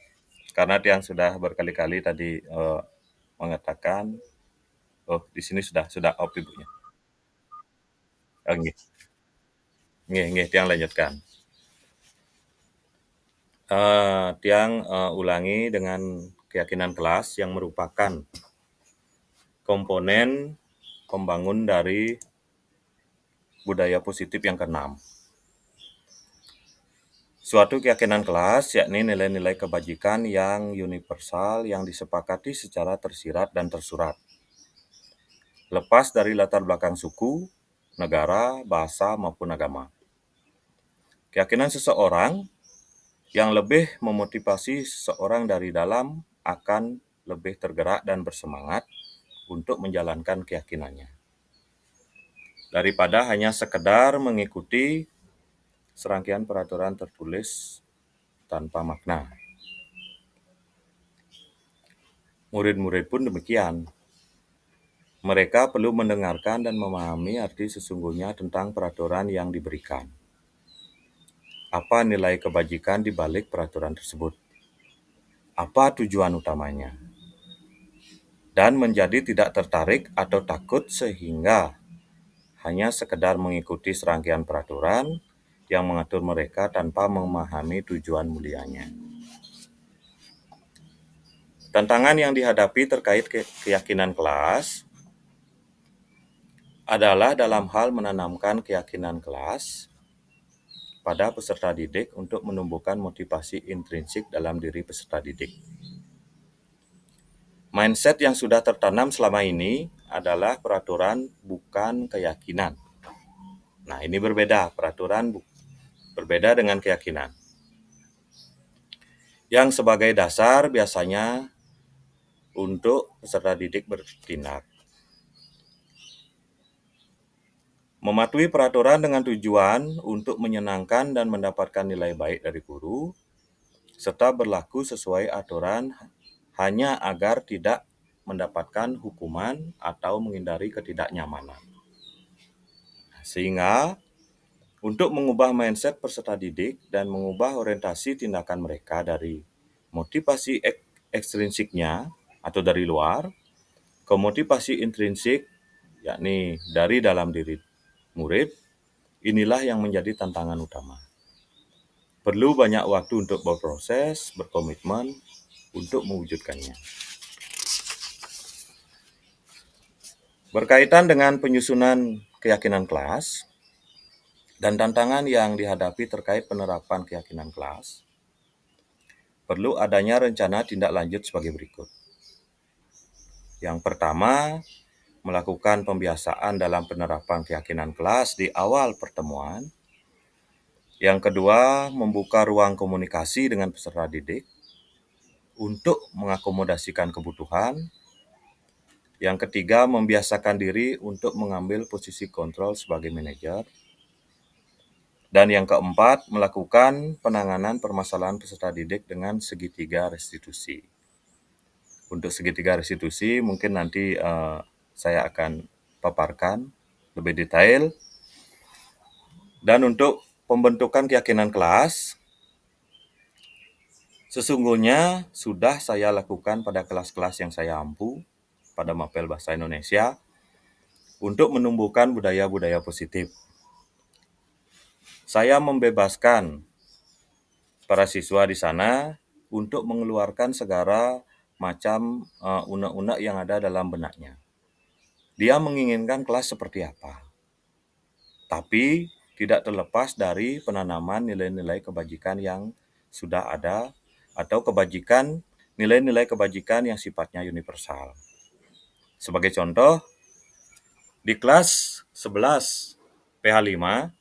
Karena Tiang sudah berkali-kali tadi mengatakan, oh di sini sudah off ibunya. Oh, nggih, nggih, nggih, Tiang lanjutkan. Tiang ulangi dengan keyakinan kelas yang merupakan komponen pembangun dari budaya positif yang keenam. Suatu keyakinan kelas yakni nilai-nilai kebajikan yang universal yang disepakati secara tersirat dan tersurat. Lepas dari latar belakang suku, negara, bahasa, maupun agama. Keyakinan seseorang yang lebih memotivasi seseorang dari dalam akan lebih tergerak dan bersemangat untuk menjalankan keyakinannya. Daripada hanya sekedar mengikuti serangkaian peraturan tertulis tanpa makna. Murid-murid pun demikian. Mereka perlu mendengarkan dan memahami arti sesungguhnya tentang peraturan yang diberikan. Apa nilai kebajikan di balik peraturan tersebut? Apa tujuan utamanya? Dan menjadi tidak tertarik atau takut sehingga hanya sekedar mengikuti serangkaian peraturan yang mengatur mereka tanpa memahami tujuan mulianya. Tantangan yang dihadapi terkait keyakinan kelas adalah dalam hal menanamkan keyakinan kelas pada peserta didik untuk menumbuhkan motivasi intrinsik dalam diri peserta didik. Mindset yang sudah tertanam selama ini adalah peraturan bukan keyakinan. Nah, ini berbeda, peraturan berbeda dengan keyakinan. Yang sebagai dasar biasanya untuk peserta didik bertindak. Mematuhi peraturan dengan tujuan untuk menyenangkan dan mendapatkan nilai baik dari guru, serta berlaku sesuai aturan hanya agar tidak mendapatkan hukuman atau menghindari ketidaknyamanan. Sehingga untuk mengubah mindset peserta didik dan mengubah orientasi tindakan mereka dari motivasi ekstrinsiknya atau dari luar ke motivasi intrinsik, yakni dari dalam diri murid, inilah yang menjadi tantangan utama. Perlu banyak waktu untuk berproses, berkomitmen untuk mewujudkannya. Berkaitan dengan penyusunan keyakinan kelas, dan tantangan yang dihadapi terkait penerapan keyakinan kelas, perlu adanya rencana tindak lanjut sebagai berikut. Yang pertama, melakukan pembiasaan dalam penerapan keyakinan kelas di awal pertemuan. Yang kedua, membuka ruang komunikasi dengan peserta didik untuk mengakomodasikan kebutuhan. Yang ketiga, membiasakan diri untuk mengambil posisi kontrol sebagai manajer. Dan yang keempat, melakukan penanganan permasalahan peserta didik dengan segitiga restitusi. Untuk segitiga restitusi mungkin nanti saya akan paparkan lebih detail. Dan untuk pembentukan keyakinan kelas, sesungguhnya sudah saya lakukan pada kelas-kelas yang saya ampu pada Mapel Bahasa Indonesia untuk menumbuhkan budaya-budaya positif. Saya membebaskan para siswa di sana untuk mengeluarkan segala macam unek-unek yang ada dalam benaknya. Dia menginginkan kelas seperti apa. Tapi tidak terlepas dari penanaman nilai-nilai kebajikan yang sudah ada atau nilai-nilai kebajikan yang sifatnya universal. Sebagai contoh, di kelas 11 PH5,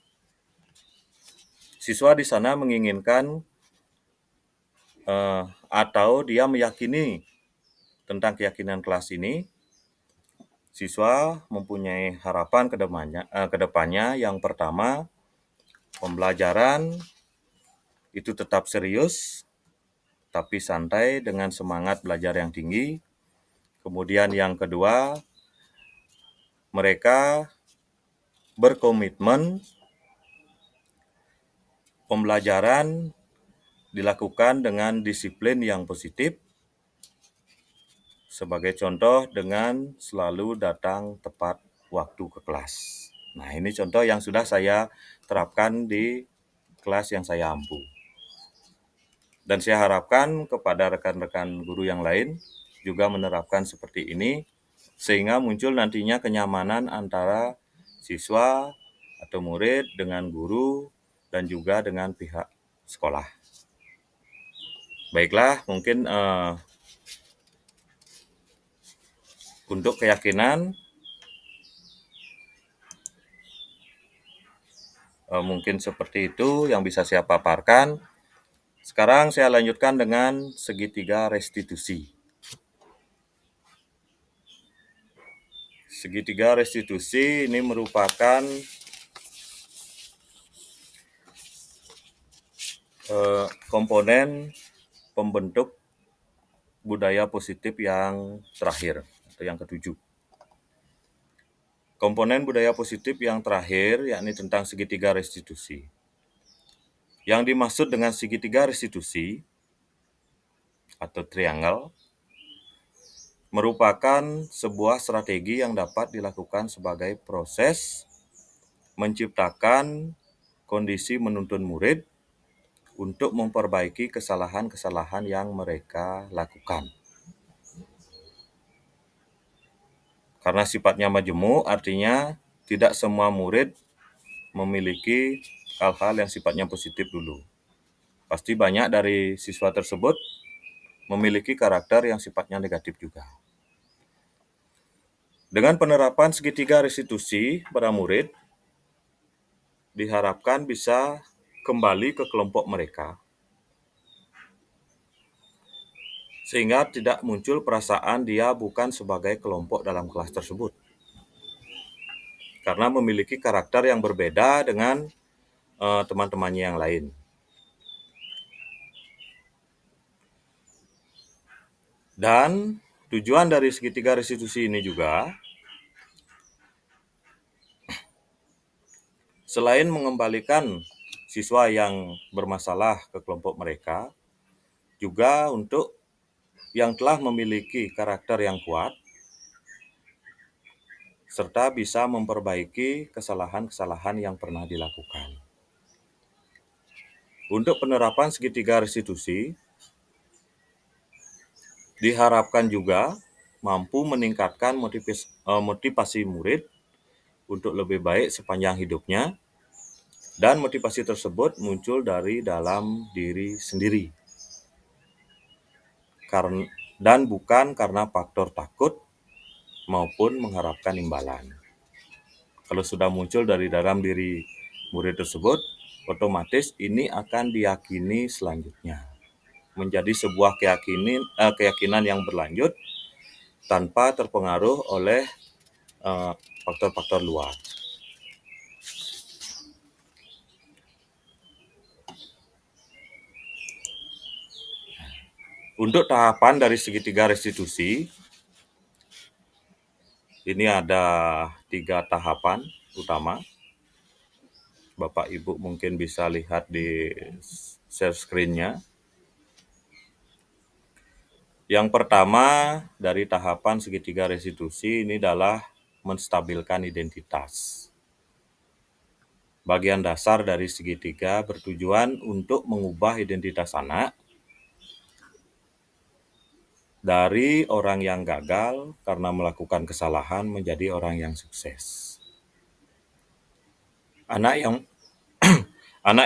siswa di sana menginginkan atau dia meyakini tentang keyakinan kelas ini. Siswa mempunyai harapan ke depannya. Yang pertama, pembelajaran itu tetap serius, tapi santai dengan semangat belajar yang tinggi. Kemudian yang kedua, mereka berkomitmen pembelajaran dilakukan dengan disiplin yang positif. Sebagai contoh, dengan selalu datang tepat waktu ke kelas. Nah, ini contoh yang sudah saya terapkan di kelas yang saya ampu. Dan saya harapkan kepada rekan-rekan guru yang lain juga menerapkan seperti ini, sehingga muncul nantinya kenyamanan antara siswa atau murid dengan guru dan juga dengan pihak sekolah. Baiklah, mungkin untuk keyakinan mungkin seperti itu yang bisa saya paparkan. Sekarang saya lanjutkan dengan segitiga restitusi. Segitiga restitusi ini merupakan komponen pembentuk budaya positif yang terakhir atau yang ketujuh. Komponen budaya positif yang terakhir yakni tentang segitiga restitusi. Yang dimaksud dengan segitiga restitusi atau triangle merupakan sebuah strategi yang dapat dilakukan sebagai proses menciptakan kondisi menuntun murid untuk memperbaiki kesalahan-kesalahan yang mereka lakukan. Karena sifatnya majemuk, artinya tidak semua murid memiliki hal-hal yang sifatnya positif dulu. Pasti banyak dari siswa tersebut memiliki karakter yang sifatnya negatif juga. Dengan penerapan segitiga restitusi pada murid, diharapkan bisa kembali ke kelompok mereka, sehingga tidak muncul perasaan dia bukan sebagai kelompok dalam kelas tersebut. Karena memiliki karakter yang berbeda dengan teman-temannya yang lain. Dan tujuan dari segitiga restitusi ini juga, selain mengembalikan siswa yang bermasalah ke kelompok mereka, juga untuk yang telah memiliki karakter yang kuat, serta bisa memperbaiki kesalahan-kesalahan yang pernah dilakukan. Untuk penerapan segitiga restitusi, diharapkan juga mampu meningkatkan motivasi murid untuk lebih baik sepanjang hidupnya, Dan motivasi tersebut muncul dari dalam diri sendiri. Dan bukan karena faktor takut maupun mengharapkan imbalan. Kalau sudah muncul dari dalam diri murid tersebut, otomatis ini akan diyakini selanjutnya. Menjadi sebuah keyakinan yang berlanjut tanpa terpengaruh oleh faktor-faktor luar. Untuk tahapan dari segitiga restitusi, ini ada 3 tahapan utama. Bapak Ibu mungkin bisa lihat di share screen-nya. Yang pertama dari tahapan segitiga restitusi ini adalah menstabilkan identitas. Bagian dasar dari segitiga bertujuan untuk mengubah identitas anak dari orang yang gagal karena melakukan kesalahan menjadi orang yang sukses. Anak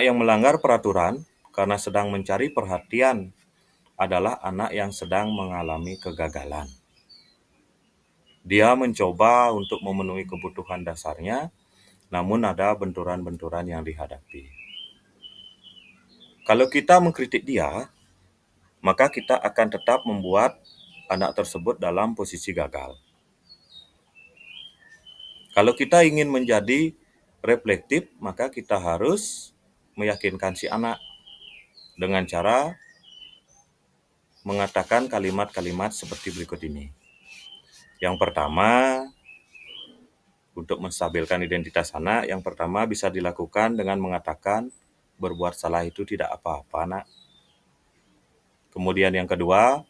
yang melanggar peraturan karena sedang mencari perhatian adalah anak yang sedang mengalami kegagalan. Dia mencoba untuk memenuhi kebutuhan dasarnya, namun ada benturan-benturan yang dihadapi. Kalau kita mengkritik dia, maka kita akan tetap membuat anak tersebut dalam posisi gagal. Kalau kita ingin menjadi reflektif, maka kita harus meyakinkan si anak dengan cara mengatakan kalimat-kalimat seperti berikut ini. Yang pertama, untuk menstabilkan identitas anak, yang pertama bisa dilakukan dengan mengatakan berbuat salah itu tidak apa-apa, Nak. Kemudian yang kedua,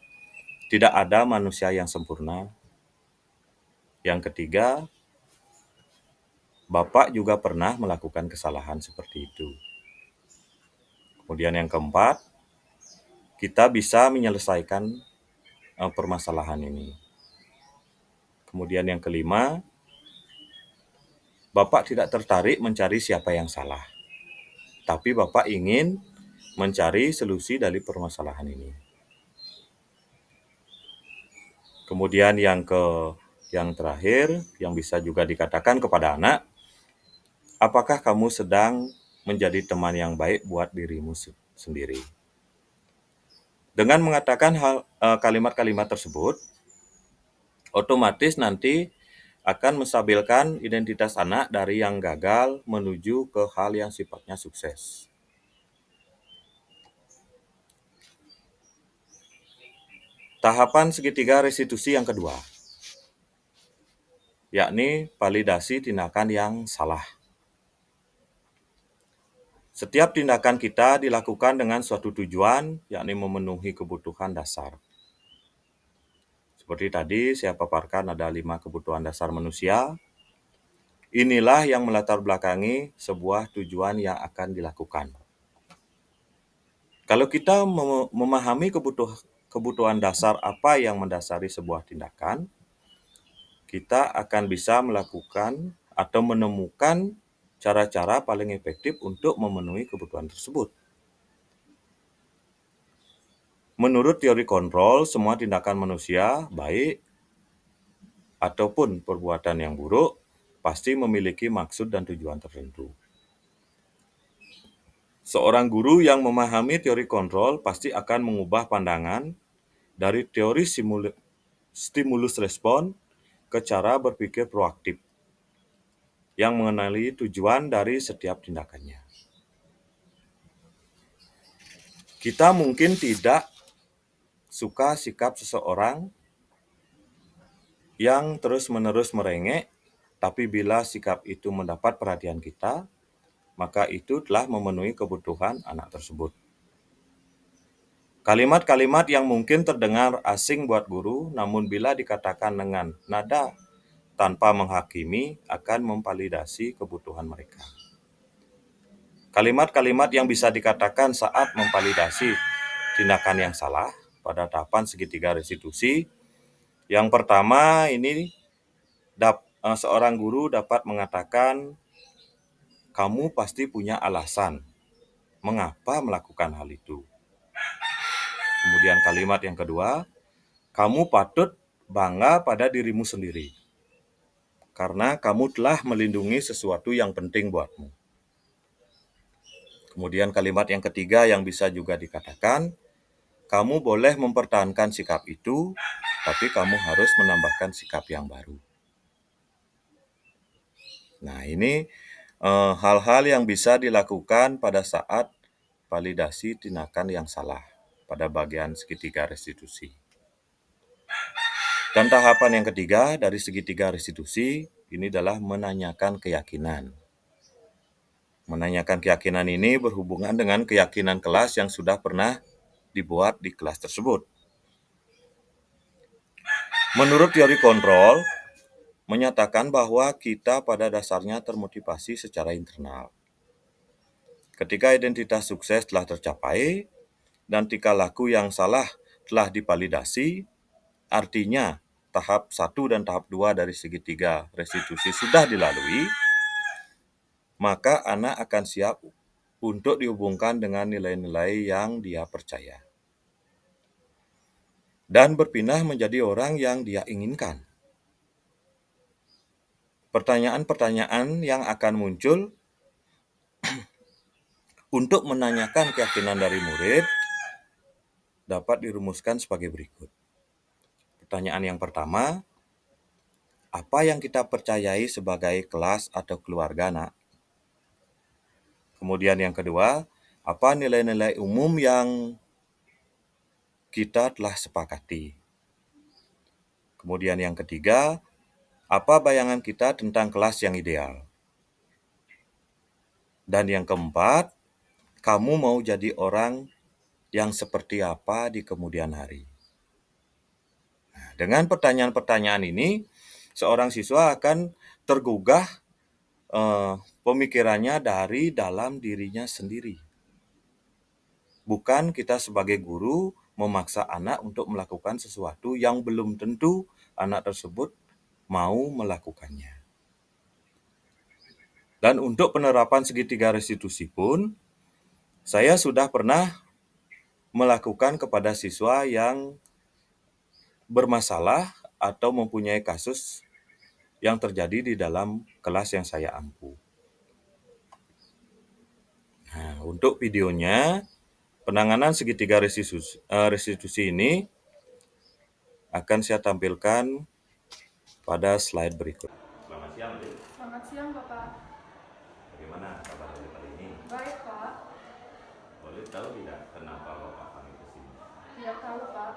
tidak ada manusia yang sempurna. Yang ketiga, Bapak juga pernah melakukan kesalahan seperti itu. Kemudian yang keempat, kita bisa menyelesaikan permasalahan ini. Kemudian yang kelima, Bapak tidak tertarik mencari siapa yang salah, tapi Bapak ingin mencari solusi dari permasalahan ini. Kemudian yang terakhir, yang bisa juga dikatakan kepada anak, apakah kamu sedang menjadi teman yang baik buat dirimu sendiri? Dengan mengatakan kalimat-kalimat tersebut, otomatis nanti akan menstabilkan identitas anak dari yang gagal menuju ke hal yang sifatnya sukses. Tahapan segitiga restitusi yang kedua, yakni validasi tindakan yang salah. Setiap tindakan kita dilakukan dengan suatu tujuan, yakni memenuhi kebutuhan dasar. Seperti tadi saya paparkan ada 5 kebutuhan dasar manusia. Inilah yang melatar belakangi sebuah tujuan yang akan dilakukan. Kalau kita memahami kebutuhan dasar apa yang mendasari sebuah tindakan, kita akan bisa melakukan atau menemukan cara-cara paling efektif untuk memenuhi kebutuhan tersebut. Menurut teori kontrol, semua tindakan manusia, baik ataupun perbuatan yang buruk, pasti memiliki maksud dan tujuan tertentu. Seorang guru yang memahami teori kontrol pasti akan mengubah pandangan dari teori stimulus respon ke cara berpikir proaktif yang mengenali tujuan dari setiap tindakannya. Kita mungkin tidak suka sikap seseorang yang terus-menerus merengek, tapi bila sikap itu mendapat perhatian kita, maka itu telah memenuhi kebutuhan anak tersebut. Kalimat-kalimat yang mungkin terdengar asing buat guru, namun bila dikatakan dengan nada tanpa menghakimi akan memvalidasi kebutuhan mereka. Kalimat-kalimat yang bisa dikatakan saat memvalidasi tindakan yang salah pada tahapan segitiga restitusi. Yang pertama ini seorang guru dapat mengatakan kamu pasti punya alasan mengapa melakukan hal itu. Kemudian kalimat yang kedua, kamu patut bangga pada dirimu sendiri, karena kamu telah melindungi sesuatu yang penting buatmu. Kemudian kalimat yang ketiga yang bisa juga dikatakan, kamu boleh mempertahankan sikap itu, tapi kamu harus menambahkan sikap yang baru. Nah, ini hal-hal yang bisa dilakukan pada saat validasi tindakan yang salah pada bagian segitiga restitusi. Dan tahapan yang ketiga dari segitiga restitusi ini adalah menanyakan keyakinan. Menanyakan keyakinan ini berhubungan dengan keyakinan kelas yang sudah pernah dibuat di kelas tersebut. Menurut teori kontrol, menyatakan bahwa kita pada dasarnya termotivasi secara internal. Ketika identitas sukses telah tercapai dan tingkah laku yang salah telah divalidasi, artinya tahap 1 dan tahap 2 dari segitiga restitusi sudah dilalui, maka anak akan siap untuk dihubungkan dengan nilai-nilai yang dia percaya dan berpindah menjadi orang yang dia inginkan. Pertanyaan-pertanyaan yang akan muncul untuk menanyakan keyakinan dari murid dapat dirumuskan sebagai berikut. Pertanyaan yang pertama, apa yang kita percayai sebagai kelas atau keluarga, Nak? Kemudian yang kedua, apa nilai-nilai umum yang kita telah sepakati? Kemudian yang ketiga, apa bayangan kita tentang kelas yang ideal? Dan yang keempat, kamu mau jadi orang yang seperti apa di kemudian hari? Nah, dengan pertanyaan-pertanyaan ini, seorang siswa akan tergugah pemikirannya dari dalam dirinya sendiri. Bukan kita sebagai guru memaksa anak untuk melakukan sesuatu yang belum tentu anak tersebut mau melakukannya. Dan untuk penerapan segitiga restitusi pun, saya sudah pernah melakukan kepada siswa yang bermasalah atau mempunyai kasus yang terjadi di dalam kelas yang saya ampu. Nah, untuk videonya, penanganan segitiga restitusi ini akan saya tampilkan pada slide berikut. Selamat siang, Dik. Selamat siang, Bapak. Bagaimana kabar Dik kali ini? Baik, Pak. Boleh tahu tidak kenapa Bapak panggil ke sini? Tidak tahu, Pak.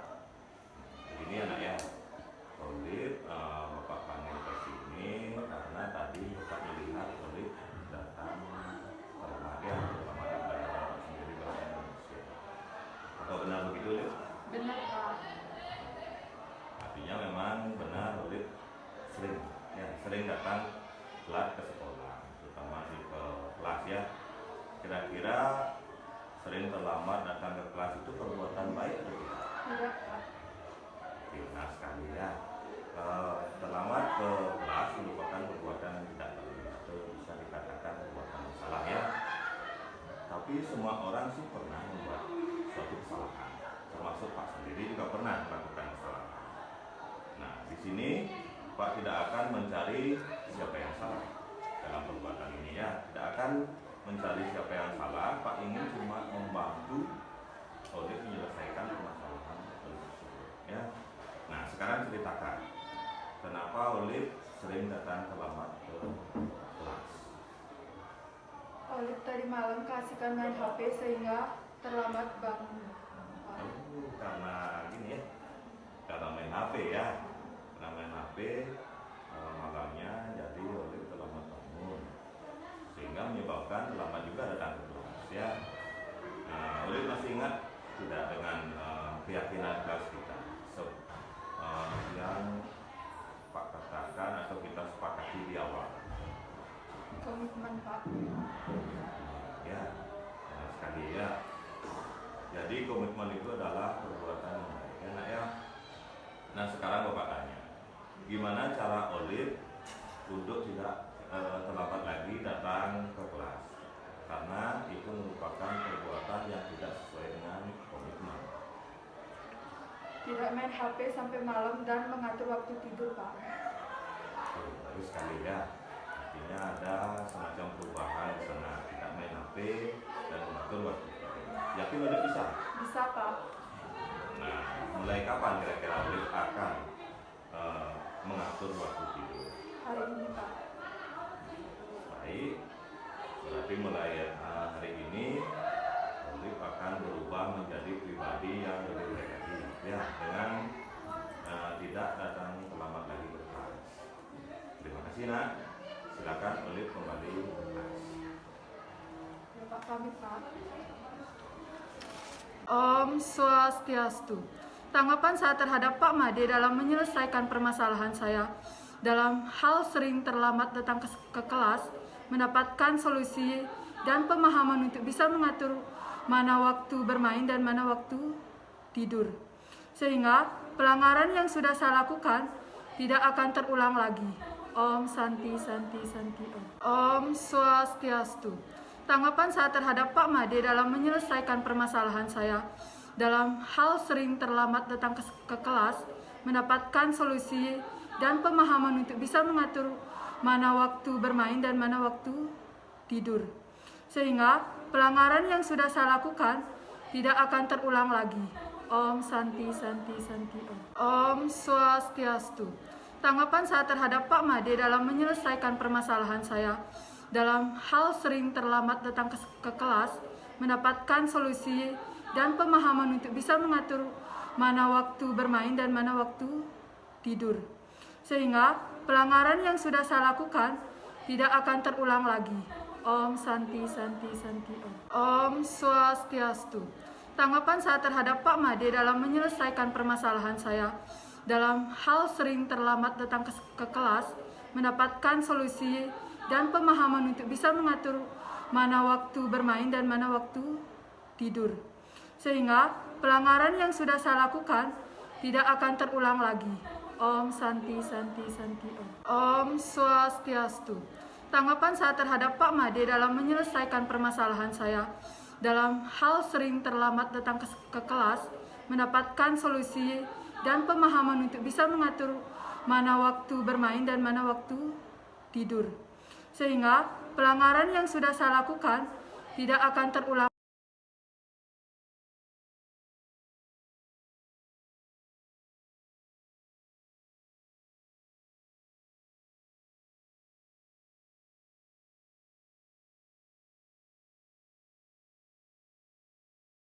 Begini anak ya, Olit Bapak panggil ke sini karena tadi Bapak melihat Olit datang terlambat ya, terutama belajar Bapak sendiri bahasa Indonesia. Atau benar begitu, Olit? Benar, Pak. Artinya memang benar Olit sering datang telat ke sekolah, terutama di kelas ya. Kira-kira sering terlambat datang ke kelas itu perbuatan baik atau tidak? Tidak, Pak. Nah sekali ya, terlambat ke kelas merupakan perbuatan yang tidak baik atau bisa dikatakan perbuatan yang salah ya. Tapi semua orang sih pernah membuat suatu kesalahan, termasuk Pak sendiri juga pernah melakukan kesalahan. Nah di sini Pak tidak akan mencari siapa yang salah dalam perbuatan ini ya, tidak akan mencari siapa yang salah. Pak ingin cuma membantu Olit menyelesaikan permasalahan tersebut ya. Nah sekarang ceritakan kenapa Olit sering datang terlambat ke kelas. Olit tadi malam keasikan main HP sehingga terlambat bangun. Karena gini ya, karena main HP ya, karena main HP malamnya jadi Olit terlambat bangun sehingga menyebabkan terlambat juga datang ke kelas ya. Nah, Olit masih ingat tidak dengan keyakinan kelas kita yang Pak katakan atau kita sepakati di awal? Komitmen, Pak. Ya, sekali ya. Jadi komitmen itu adalah perbuatan yang baik ya, Nak ya. Nah sekarang Bapak tanya, gimana cara Olit untuk tidak terlambat lagi datang ke kelas karena itu merupakan perbuatan yang tidak sesuai dengan komitmen. Tidak main HP sampai malam dan mengatur waktu tidur, Pak. Baru sekali ya. Artinya ada semacam perubahan di sana. Tidak main HP dan mengatur waktu tidur. Yakin udah bisa? Bisa, Pak. Nah, mulai kapan kira-kira Olive akan mengatur waktu tidur? Hari ini, Pak. Baik, berarti mulai hari ini Olive akan berubah menjadi pribadi yang lebih baik lagi, ya, dengan tidak datang terlambat lagi ke kelas. Terima kasih, Nak. Silakan Olive kembali ke kelas. Ya, Pak, pamit, Pak. Om Swastiastu. Tanggapan saya terhadap Pak Made dalam menyelesaikan permasalahan saya dalam hal sering terlambat datang ke kelas, mendapatkan solusi dan pemahaman untuk bisa mengatur mana waktu bermain dan mana waktu tidur. Sehingga pelanggaran yang sudah saya lakukan tidak akan terulang lagi. Om Santi Santi Santi Om. Om Swastiastu. Tanggapan saya terhadap Pak Made dalam menyelesaikan permasalahan saya dalam hal sering terlambat datang ke kelas, mendapatkan solusi dan pemahaman untuk bisa mengatur mana waktu bermain dan mana waktu tidur. Sehingga pelanggaran yang sudah saya lakukan tidak akan terulang lagi. Om Santi Santi Santi Om. Om Swastiastu. Tanggapan saya terhadap Pak Made dalam menyelesaikan permasalahan saya dalam hal sering terlambat datang ke kelas, mendapatkan solusi dan pemahaman untuk bisa mengatur mana waktu bermain dan mana waktu tidur. Sehingga pelanggaran yang sudah saya lakukan tidak akan terulang lagi. Om Santi Santi Santi Om. Om Swastiastu. Tanggapan saya terhadap Pak Made dalam menyelesaikan permasalahan saya dalam hal sering terlambat datang ke kelas, mendapatkan solusi dan pemahaman untuk bisa mengatur mana waktu bermain dan mana waktu tidur. Sehingga pelanggaran yang sudah saya lakukan tidak akan terulang lagi. Om Santi Santi Santi Om. Om Swastiastu. Tanggapan saya terhadap Pak Made dalam menyelesaikan permasalahan saya dalam hal sering terlambat datang ke kelas, mendapatkan solusi dan pemahaman untuk bisa mengatur mana waktu bermain dan mana waktu tidur. Sehingga pelanggaran yang sudah saya lakukan tidak akan terulang.